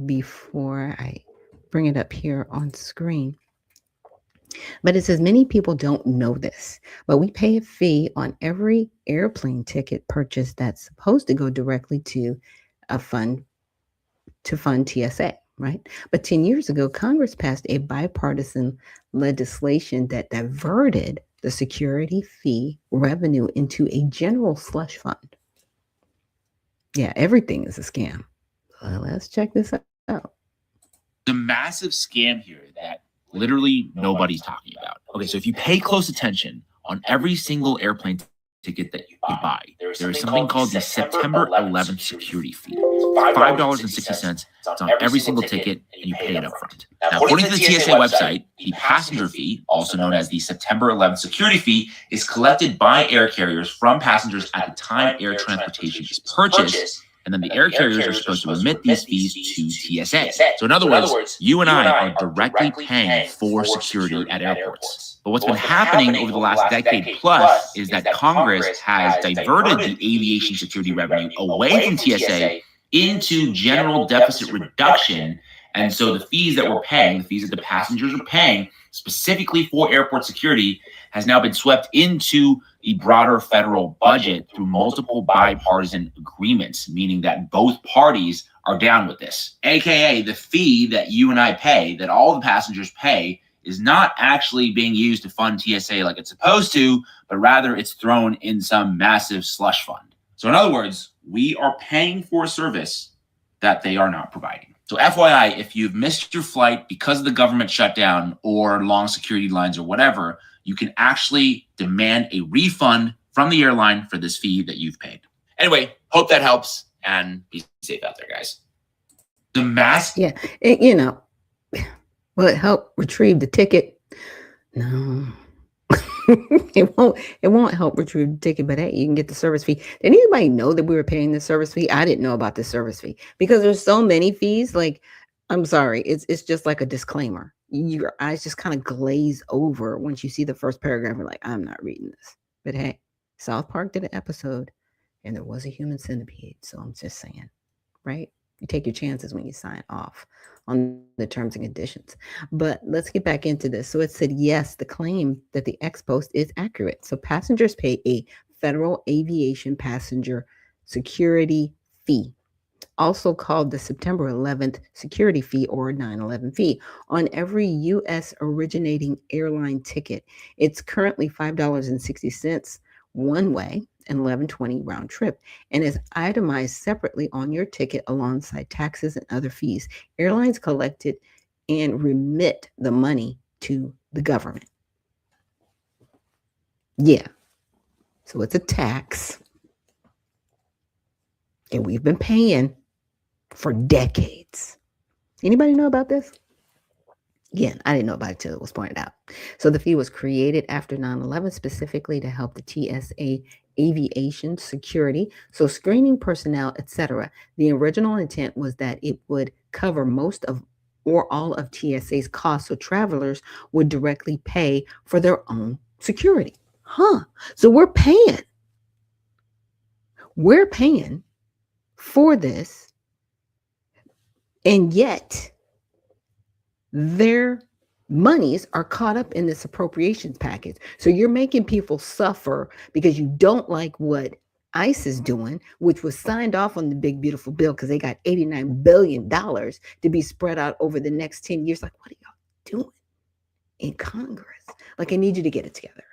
before I bring it up here on screen. But it says many people don't know this, but we pay a fee on every airplane ticket purchase that's supposed to go directly to a fund to fund TSA, right? But 10 years ago, Congress passed a bipartisan legislation that diverted the security fee revenue into a general slush fund. Yeah, everything is a scam. Let's check this out. The massive scam here that literally nobody's talking about. Okay, so if you pay close attention on every single airplane ticket that you buy, there is something called the September 11th security fee. $5.60. It's on every single ticket, and you pay it up front. Now, according to the TSA website, the passenger fee, also known as the September 11th security fee, is collected by air carriers from passengers at the time air transportation is purchased, and then the air carriers are supposed to remit these fees to TSA. So in other words, you and I are directly paying for security at airports. But what's been happening over the last decade plus is that Congress has diverted the aviation security revenue away from TSA into general deficit reduction. And so the fees that we're paying, the fees that the passengers are paying specifically for airport security has now been swept into the broader federal budget through multiple bipartisan agreements, meaning that both parties are down with this. AKA the fee that you and I pay, that all the passengers pay, is not actually being used to fund TSA like it's supposed to, but rather it's thrown in some massive slush fund. So in other words, we are paying for a service that they are not providing. So FYI, if you've missed your flight because of the government shutdown or long security lines or whatever, you can actually demand a refund from the airline for this fee that you've paid. Anyway, hope that helps, and be safe out there, guys. The mask. Yeah. Will it help retrieve the ticket? No. It won't help retrieve the ticket, but hey, you can get the service fee. Did anybody know that we were paying the service fee? I didn't know about the service fee because there's so many fees. Like, I'm sorry, it's just like a disclaimer. Your eyes just kind of glaze over once you see the first paragraph. You're like, I'm not reading this. But hey, South Park did an episode and there was a human centipede. So I'm just saying, right? You take your chances when you sign off on the terms and conditions. But let's get back into this. So it said, yes, the claim that the ex post is accurate. So passengers pay a federal aviation passenger security fee, also called the September 11th security fee or 9/11 fee, on every U.S. originating airline ticket. It's currently $5.60 one way and $11.20 round trip, and is itemized separately on your ticket alongside taxes and other fees. Airlines collect it and remit the money to the government. Yeah. So it's a tax. And we've been paying for decades. Anybody know about this? Again, I didn't know about it till it was pointed out. So the fee was created after 9/11 specifically to help the TSA aviation security, so screening personnel, etc. The original intent was that it would cover most of or all of TSA's costs, so travelers would directly pay for their own security. So we're paying for this, and yet their monies are caught up in this appropriations package. So you're making people suffer because you don't like what ICE is doing, which was signed off on the big beautiful bill because they got $89 billion to be spread out over the next 10 years. Like, what are y'all doing in Congress? Like, I need you to get it together.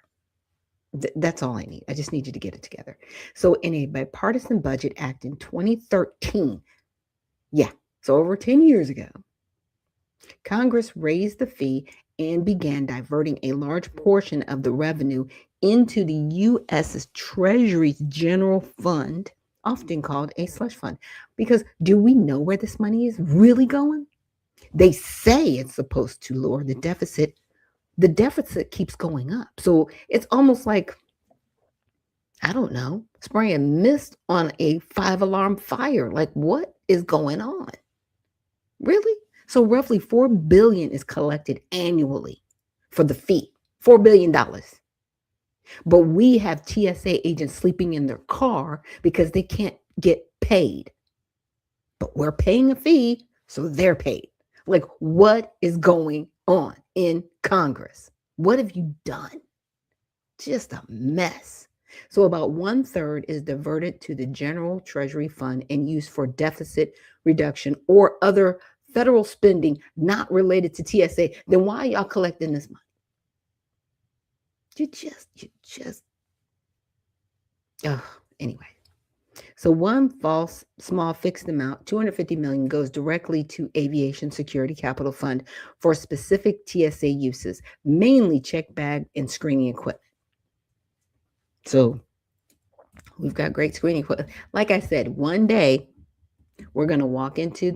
That's all I need. I just need you to get it together. So in a bipartisan budget act in 2013, so over 10 years ago, Congress raised the fee and began diverting a large portion of the revenue into the U.S. Treasury's general fund, often called a slush fund. Because do we know where this money is really going? They say it's supposed to lower the deficit. The deficit keeps going up. So it's almost like, I don't know, spraying mist on a 5-alarm fire. Like, what is going on? Really? So roughly $4 billion is collected annually for the fee, $4 billion. But we have TSA agents sleeping in their car because they can't get paid. But we're paying a fee, so they're paid. Like, what is going on in Congress? What have you done? Just a mess. So about 1/3 is diverted to the General Treasury Fund and used for deficit reduction or other federal spending not related to TSA. Then why are y'all collecting this money? Anyway. So one false small fixed amount, $250 million, goes directly to Aviation Security Capital Fund for specific TSA uses, mainly check bag and screening equipment. So we've got great screening equipment. Like I said, one day we're going to walk into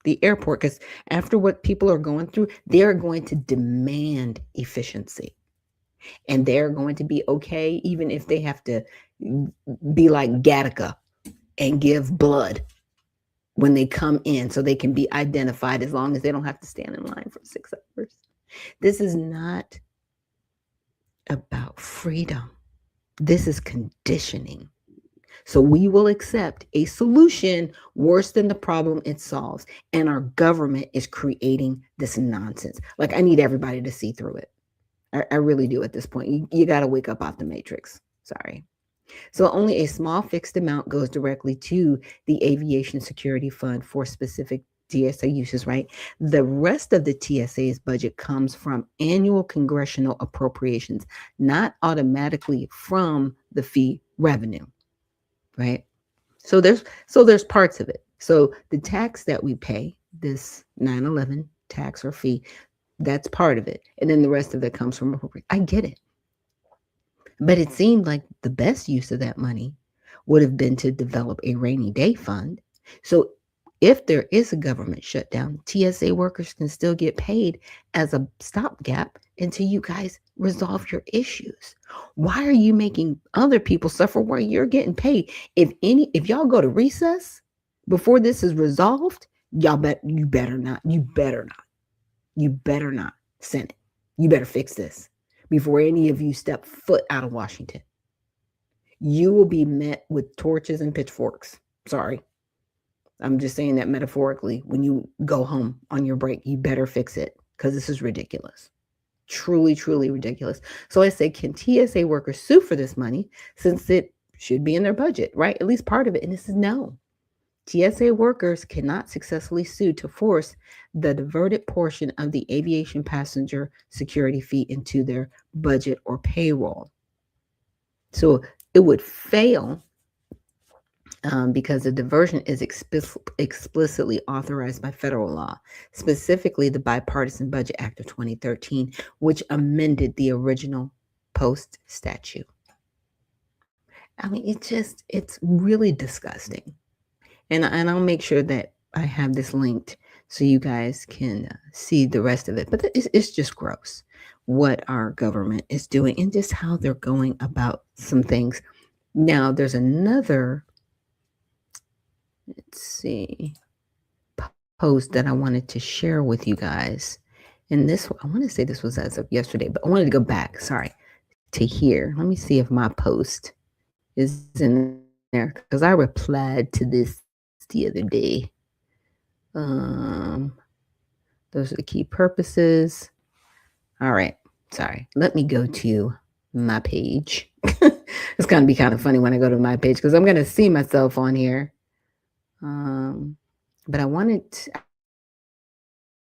the airport, because after what people are going through, they're going to demand efficiency. And they're going to be okay, even if they have to be like Gattaca and give blood when they come in so they can be identified, as long as they don't have to stand in line for 6 hours. This is not about freedom. This is conditioning. So we will accept a solution worse than the problem it solves. And our government is creating this nonsense. Like, I need everybody to see through it. I really do at this point. You got to wake up off the matrix. Sorry. So only a small fixed amount goes directly to the Aviation Security Fund for specific TSA uses, right? The rest of the TSA's budget comes from annual congressional appropriations, not automatically from the fee revenue, right? So there's parts of it. So the tax that we pay, this 9/11 tax or fee, That's part of it. And then the rest of it comes from, I get it. But it seemed like the best use of that money would have been to develop a rainy day fund. So if there is a government shutdown, TSA workers can still get paid as a stopgap until you guys resolve your issues. Why are you making other people suffer while you're getting paid? If y'all go to recess before this is resolved, you better not, Senate. You better fix this before any of you step foot out of Washington. You will be met with torches and pitchforks. Sorry. I'm just saying that metaphorically. When you go home on your break, you better fix it because this is ridiculous. Truly, truly ridiculous. So I say, can TSA workers sue for this money since it should be in their budget, right? At least part of it. And this is no. TSA workers cannot successfully sue to force the diverted portion of the aviation passenger security fee into their budget or payroll. So it would fail because the diversion is explicitly authorized by federal law, specifically the Bipartisan Budget Act of 2013, which amended the original Post statute. I mean, it's really disgusting. And I'll make sure that I have this linked so you guys can see the rest of it. But it's just gross what our government is doing and just how they're going about some things. Now, there's another, let's see, post that I wanted to share with you guys. And this, I want to say this was as of yesterday, but I wanted to go back, sorry, to here. Let me see if my post is in there because I replied to this the other day. Those are the key purposes. All right, sorry. Let me go to my page. It's going to be kind of funny when I go to my page because I'm going to see myself on here. But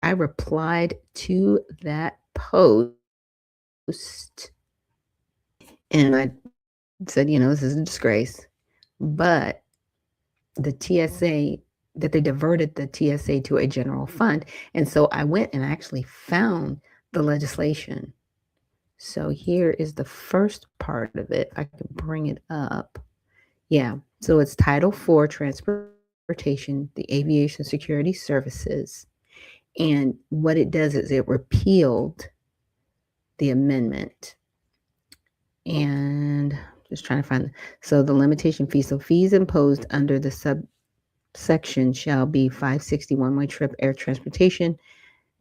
I replied to that post and I said, this is a disgrace, but the TSA, that they diverted the TSA to a general fund. And so I went and actually found the legislation. So here is the first part of it. If I could bring it up. Yeah. So it's Title IV, Transportation, the Aviation Security Services. And what it does is it repealed the amendment. And just trying to find, so the limitation fee. So fees imposed under the subsection shall be $5.60 one-way trip air transportation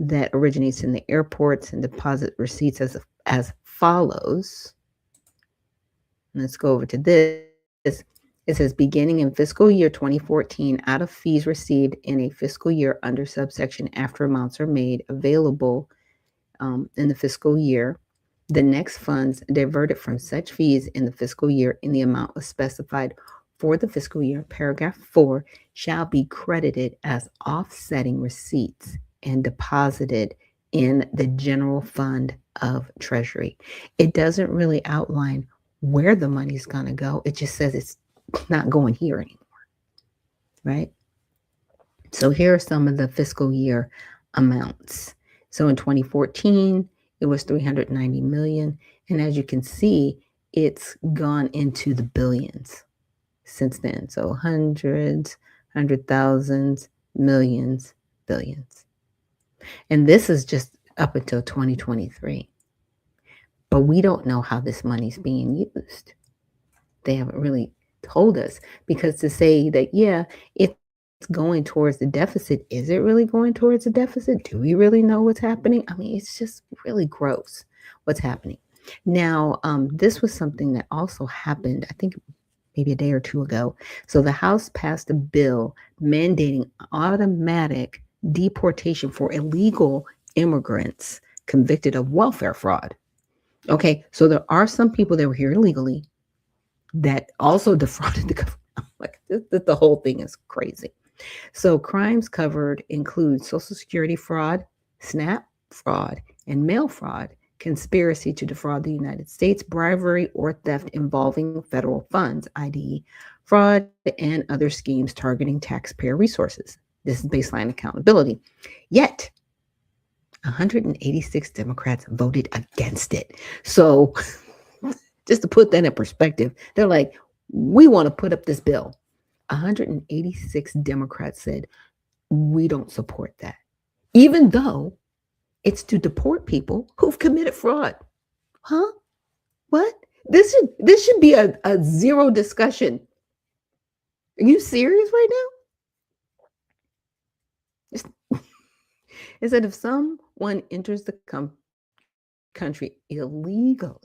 that originates in the airports and deposit receipts as follows. Let's go over to this. It says beginning in fiscal year 2014, out of fees received in a fiscal year under subsection after amounts are made available in the fiscal year, the next funds diverted from such fees in the fiscal year in the amount specified for the fiscal year, paragraph 4, shall be credited as offsetting receipts and deposited in the general fund of Treasury. It doesn't really outline where the money's going to go. It just says it's not going here anymore, right? So here are some of the fiscal year amounts. So in 2014, it was $390 million. And as you can see, it's gone into the billions since then. So hundreds, 100,000s, millions, billions. And this is just up until 2023. But we don't know how this money's being used. They haven't really told us, because to say that, yeah, it's going towards the deficit, is it really going towards the deficit? Do we really know what's happening? I mean, it's just really gross what's happening. Now, this was something that also happened, I think maybe a day or two ago. So the House passed a bill mandating automatic deportation for illegal immigrants convicted of welfare fraud. Okay, so there are some people that were here illegally that also defrauded the government. Like the whole thing is crazy. So crimes covered include Social Security fraud, SNAP fraud, and mail fraud, conspiracy to defraud the United States, bribery or theft involving federal funds, i.e. fraud, and other schemes targeting taxpayer resources. This is baseline accountability. Yet, 186 Democrats voted against it. So just to put that in perspective, they're like, we want to put up this bill. 186 Democrats said, we don't support that, even though it's to deport people who've committed fraud. Huh? What? This should be a zero discussion. Are you serious right now? It said if someone enters the country illegally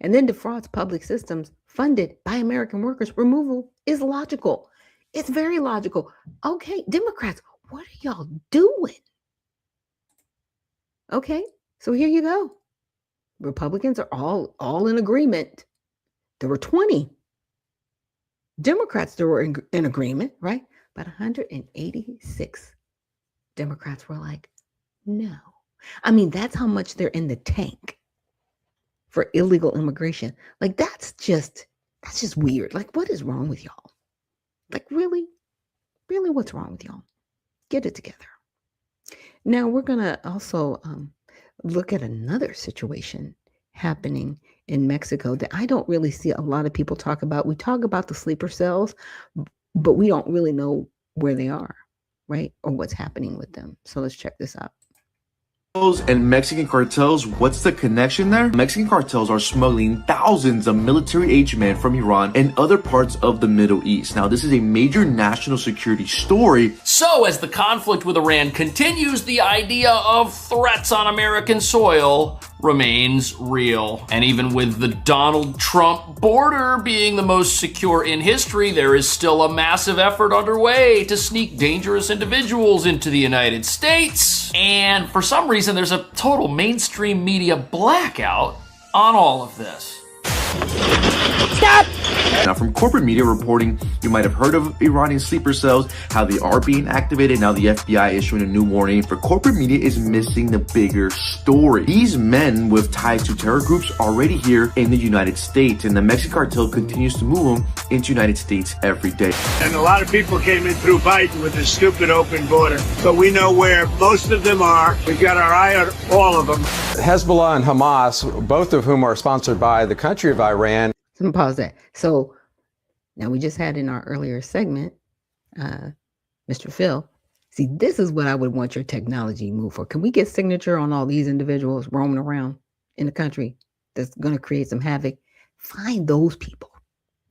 and then defrauds public systems funded by American workers, removal is logical. It's very logical. Okay, Democrats, what are y'all doing? Okay, so here you go. Republicans are all in agreement. There were 20 Democrats that were in agreement, right? But 186 Democrats were like, no. I mean, that's how much they're in the tank for illegal immigration. Like, that's just weird. Like, what is wrong with y'all? Like, really, what's wrong with y'all? Get it together. Now, we're going to also look at another situation happening in Mexico that I don't really see a lot of people talk about. We talk about the sleeper cells, but we don't really know where they are, right? Or what's happening with them. So let's check this out. And Mexican cartels, what's the connection there? Mexican cartels are smuggling thousands of military-age men from Iran and other parts of the Middle East. Now, this is a major national security story. So, as the conflict with Iran continues, the idea of threats on American soil remains real. And even with the Donald Trump border being the most secure in history, there is still a massive effort underway to sneak dangerous individuals into the United States. And for some reason, there's a total mainstream media blackout on all of this. Stop! Now, from corporate media reporting, you might have heard of Iranian sleeper cells, how they are being activated. Now the FBI issuing a new warning. For corporate media is missing the bigger story. These men with ties to terror groups are already here in the United States, and the Mexican cartel continues to move them into the United States every day. And a lot of people came in through Biden with this stupid open border. So we know where most of them are. We've got our eye on all of them. Hezbollah and Hamas, both of whom are sponsored by the country of Iran. Let me pause that. So now we just had in our earlier segment, Mr. Phil. See, this is what I would want your technology move for. Can we get signature on all these individuals roaming around in the country that's going to create some havoc? Find those people.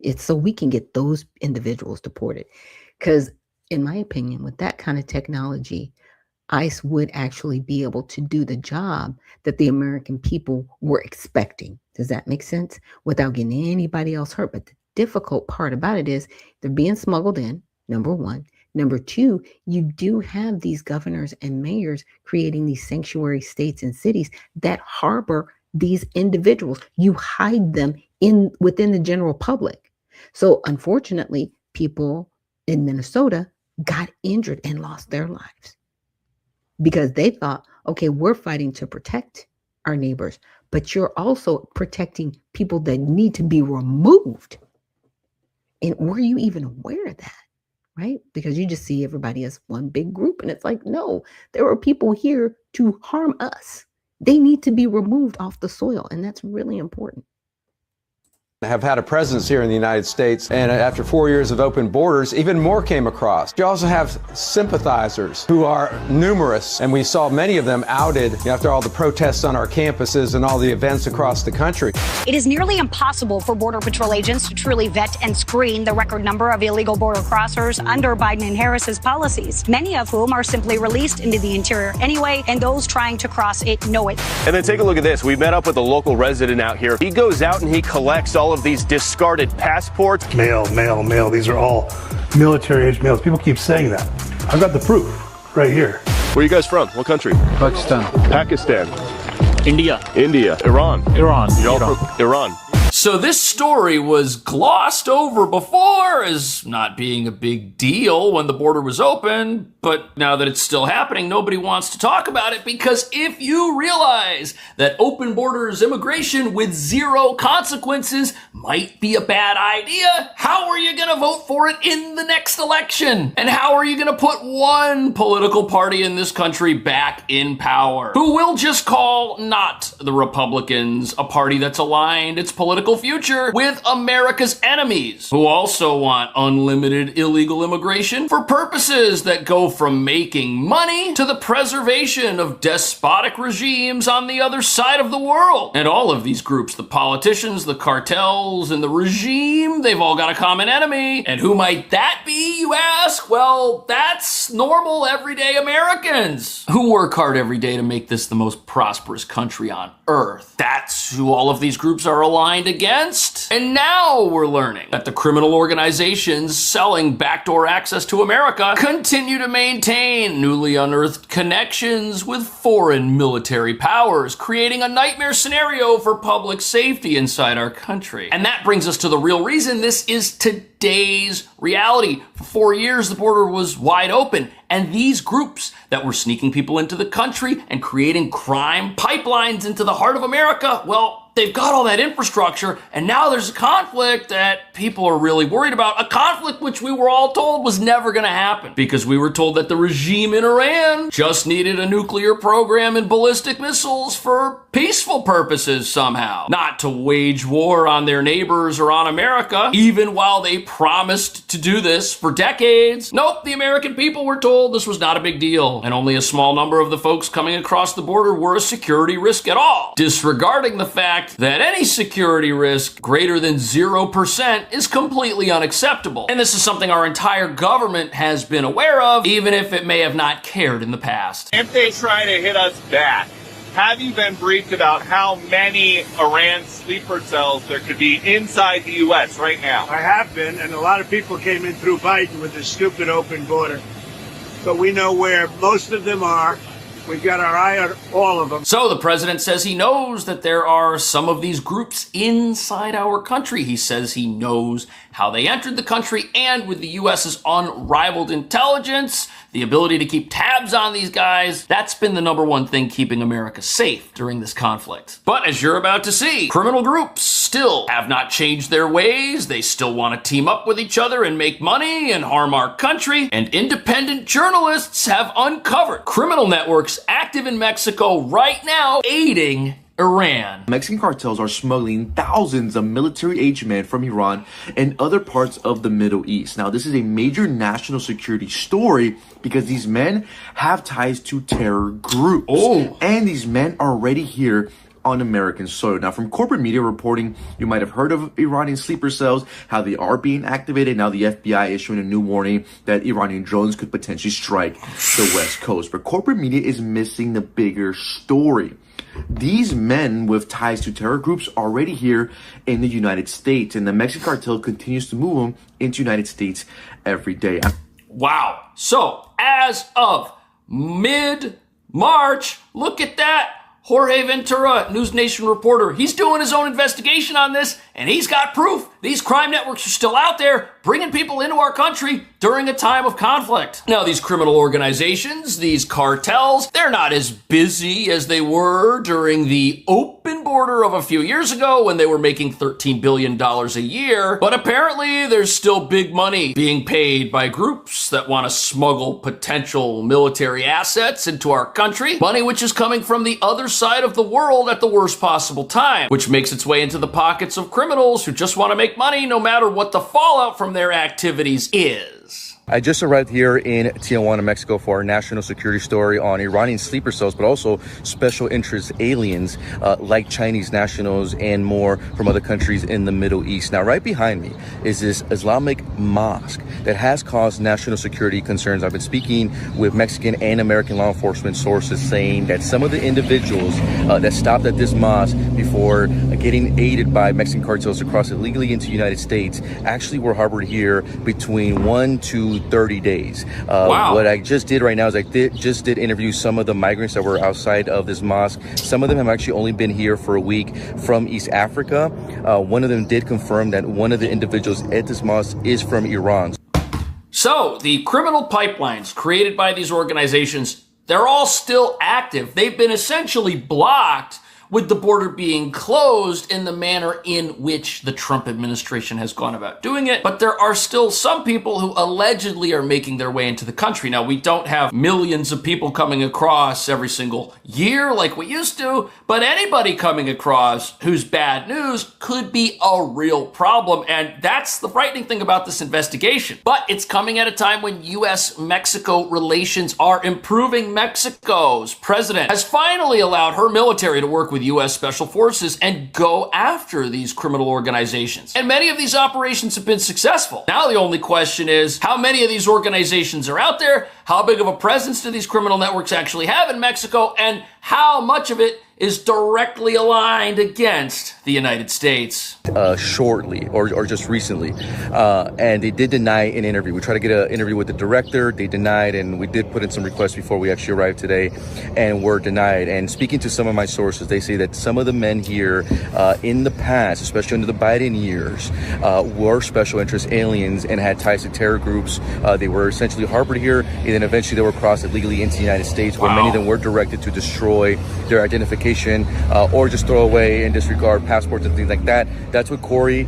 It's so we can get those individuals deported. Because in my opinion, with that kind of technology, ICE would actually be able to do the job that the American people were expecting. Does that make sense? Without getting anybody else hurt. But the difficult part about it is they're being smuggled in, number one. Number two, you do have these governors and mayors creating these sanctuary states and cities that harbor these individuals. You hide them within the general public. So unfortunately, people in Minnesota got injured and lost their lives because they thought, okay, we're fighting to protect our neighbors, but you're also protecting people that need to be removed. And were you even aware of that? Right? Because you just see everybody as one big group. And it's like, no, there are people here to harm us. They need to be removed off the soil. And that's really important. Have had a presence here in the United States, and after 4 years of open borders, even more came across. You also have sympathizers who are numerous, and we saw many of them outed after all the protests on our campuses and all the events across the country. It is nearly impossible for Border Patrol agents to truly vet and screen the record number of illegal border crossers under Biden and Harris's policies, many of whom are simply released into the interior anyway, and those trying to cross it know it. And then take a look at this. We met up with a local resident out here. He goes out and he collects all of these discarded passports. Mail. These are all military-age mails. People keep saying that. I've got the proof right here. Where are you guys from? What country? Pakistan. Pakistan. India. Iran. Iran. You're all from Iran. So this story was glossed over before as not being a big deal when the border was open, but now that it's still happening, nobody wants to talk about it, because if you realize that open borders immigration with zero consequences might be a bad idea, how are you going to vote for it in the next election? And how are you going to put one political party in this country back in power, who will just call not the Republicans a party that's aligned its political future with America's enemies, who also want unlimited illegal immigration for purposes that go from making money to the preservation of despotic regimes on the other side of the world. And all of these groups, the politicians, the cartels, and the regime, they've all got a common enemy. And who might that be, you ask? Well, that's normal, everyday Americans who work hard every day to make this the most prosperous country on earth. That's who all of these groups are aligned against. And now we're learning that the criminal organizations selling backdoor access to America continue to maintain newly unearthed connections with foreign military powers, creating a nightmare scenario for public safety inside our country. And that brings us to the real reason this is today's reality. For 4 years, the border was wide open, and these groups that were sneaking people into the country and creating crime pipelines into the heart of America, well, they've got all that infrastructure, and now there's a conflict that people are really worried about. A conflict which we were all told was never going to happen, because we were told that the regime in Iran just needed a nuclear program and ballistic missiles for peaceful purposes somehow, not to wage war on their neighbors or on America, even while they promised to do this for decades. Nope, the American people were told this was not a big deal, and only a small number of the folks coming across the border were a security risk at all, disregarding the fact that any security risk greater than 0% is completely unacceptable. And this is something our entire government has been aware of, even if it may have not cared in the past. If they try to hit us back, have you been briefed about how many Iran sleeper cells there could be inside the U.S. right now? I have been, and a lot of people came in through Biden with this stupid open border. But we know where most of them are. We've got our eye on all of them. So the president says he knows that there are some of these groups inside our country. He says he knows how they entered the country, and with the U.S.'s unrivaled intelligence, the ability to keep tabs on these guys, that's been the number one thing keeping America safe during this conflict. But as you're about to see, criminal groups still have not changed their ways. They still want to team up with each other and make money and harm our country. And independent journalists have uncovered criminal networks active in Mexico right now, aiding Iran. Mexican cartels are smuggling thousands of military-aged men from Iran and other parts of the Middle East. Now, this is a major national security story because these men have ties to terror groups. Oh. And these men are already here on American soil. Now, from corporate media reporting, you might have heard of Iranian sleeper cells, how they are being activated. Now, the FBI issuing a new warning that Iranian drones could potentially strike the West Coast. But corporate media is missing the bigger story. These men with ties to terror groups are already here in the United States, and the Mexican cartel continues to move them into the United States every day. Wow. So, as of mid-March, look at that. Jorge Ventura, News Nation reporter, he's doing his own investigation on this, and he's got proof these crime networks are still out there bringing people into our country during a time of conflict. Now, these criminal organizations, these cartels, they're not as busy as they were during the open border of a few years ago when they were making $13 billion a year, but apparently there's still big money being paid by groups that want to smuggle potential military assets into our country, money which is coming from the other side of the world at the worst possible time, which makes its way into the pockets of criminals who just want to make money no matter what the fallout from their activities is. I just arrived here in Tijuana, Mexico for our national security story on Iranian sleeper cells, but also special interest aliens like Chinese nationals and more from other countries in the Middle East. Now, right behind me is this Islamic mosque that has caused national security concerns. I've been speaking with Mexican and American law enforcement sources saying that some of the individuals that stopped at this mosque before getting getting aided by Mexican cartels to cross illegally into the United States actually were harbored here between 1 to 30 days. Wow. What I just did right now is I just did interview some of the migrants that were outside of this mosque. Some of them have actually only been here for a week from East Africa. One of them did confirm that one of the individuals at this mosque is from Iran. So the criminal pipelines created by these organizations, they're all still active. They've been essentially blocked with the border being closed in the manner in which the Trump administration has gone about doing it. But there are still some people who allegedly are making their way into the country. Now, we don't have millions of people coming across every single year like we used to, but anybody coming across who's bad news could be a real problem. And that's the frightening thing about this investigation. But it's coming at a time when U.S.-Mexico relations are improving. Mexico's president has finally allowed her military to work with U.S. Special Forces and go after these criminal organizations. And many of these operations have been successful. Now the only question is, how many of these organizations are out there? How big of a presence do these criminal networks actually have in Mexico? And how much of it is directly aligned against the United States? Shortly or just recently. And they did deny an interview. We tried to get an interview with the director. They denied, and we did put in some requests before we actually arrived today, and were denied. And speaking to some of my sources, they say that some of the men here in the past, especially under the Biden years, were special interest aliens and had ties to terror groups. They were essentially harbored here, and then eventually they were crossed illegally into the United States, where many of them were directed to destroy their identification or just throw away and disregard passports and things like that. That's what Corey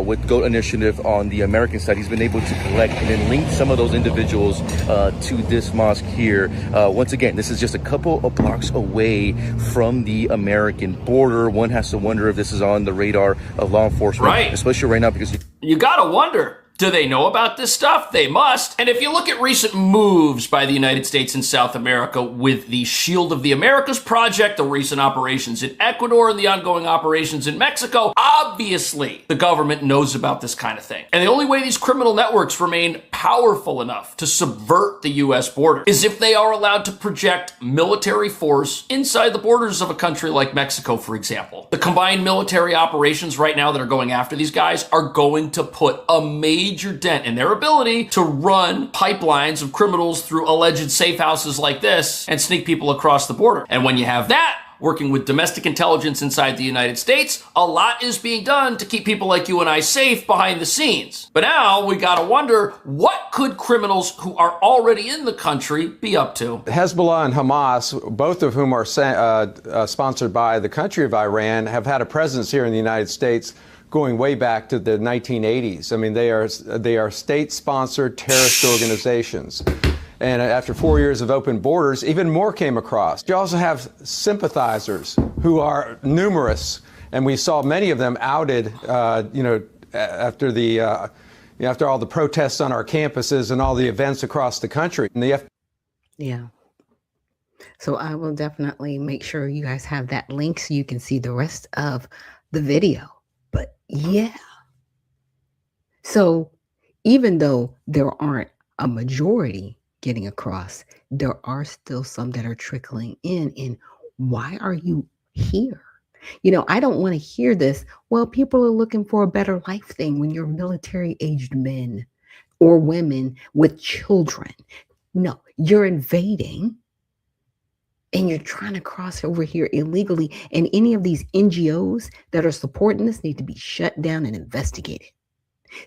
with GOAT Initiative on the American side, he's been able to collect and then link some of those individuals to this mosque here. Once again, this is just a couple of blocks away from the American border. One has to wonder if this is on the radar of law enforcement, right? Especially right now, because you gotta wonder. Do they know about this stuff? They must. And if you look at recent moves by the United States and South America with the Shield of the Americas project, the recent operations in Ecuador, and the ongoing operations in Mexico, obviously the government knows about this kind of thing. And the only way these criminal networks remain powerful enough to subvert the U.S. border is if they are allowed to project military force inside the borders of a country like Mexico, for example. The combined military operations right now that are going after these guys are going to put a major dent in their ability to run pipelines of criminals through alleged safe houses like this and sneak people across the border. And when you have that, working with domestic intelligence inside the United States, a lot is being done to keep people like you and I safe behind the scenes. But now we gotta wonder, what could criminals who are already in the country be up to? Hezbollah and Hamas, both of whom are sponsored by the country of Iran, have had a presence here in the United States going way back to the 1980s. I mean, they are state-sponsored terrorist organizations. And after 4 years of open borders, even more came across. You also have sympathizers who are numerous, and we saw many of them outed, after all the protests on our campuses and all the events across the country. And Yeah. So I will definitely make sure you guys have that link so you can see the rest of the video. But yeah. So even though there aren't a majority getting across, there are still some that are trickling in. And why are you here? I don't want to hear this. Well, people are looking for a better life thing when you're military-aged men or women with children. No, you're invading and you're trying to cross over here illegally. And any of these NGOs that are supporting this need to be shut down and investigated.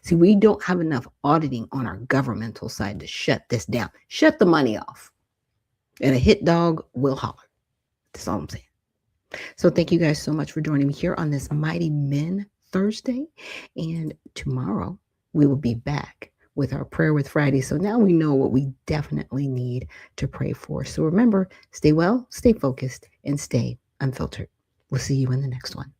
See, we don't have enough auditing on our governmental side to shut this down. Shut the money off. And a hit dog will holler. That's all I'm saying. So thank you guys so much for joining me here on this Mighty Men Thursday. And tomorrow we will be back with our Prayer with Friday. So now we know what we definitely need to pray for. So remember, stay well, stay focused, and stay unfiltered. We'll see you in the next one.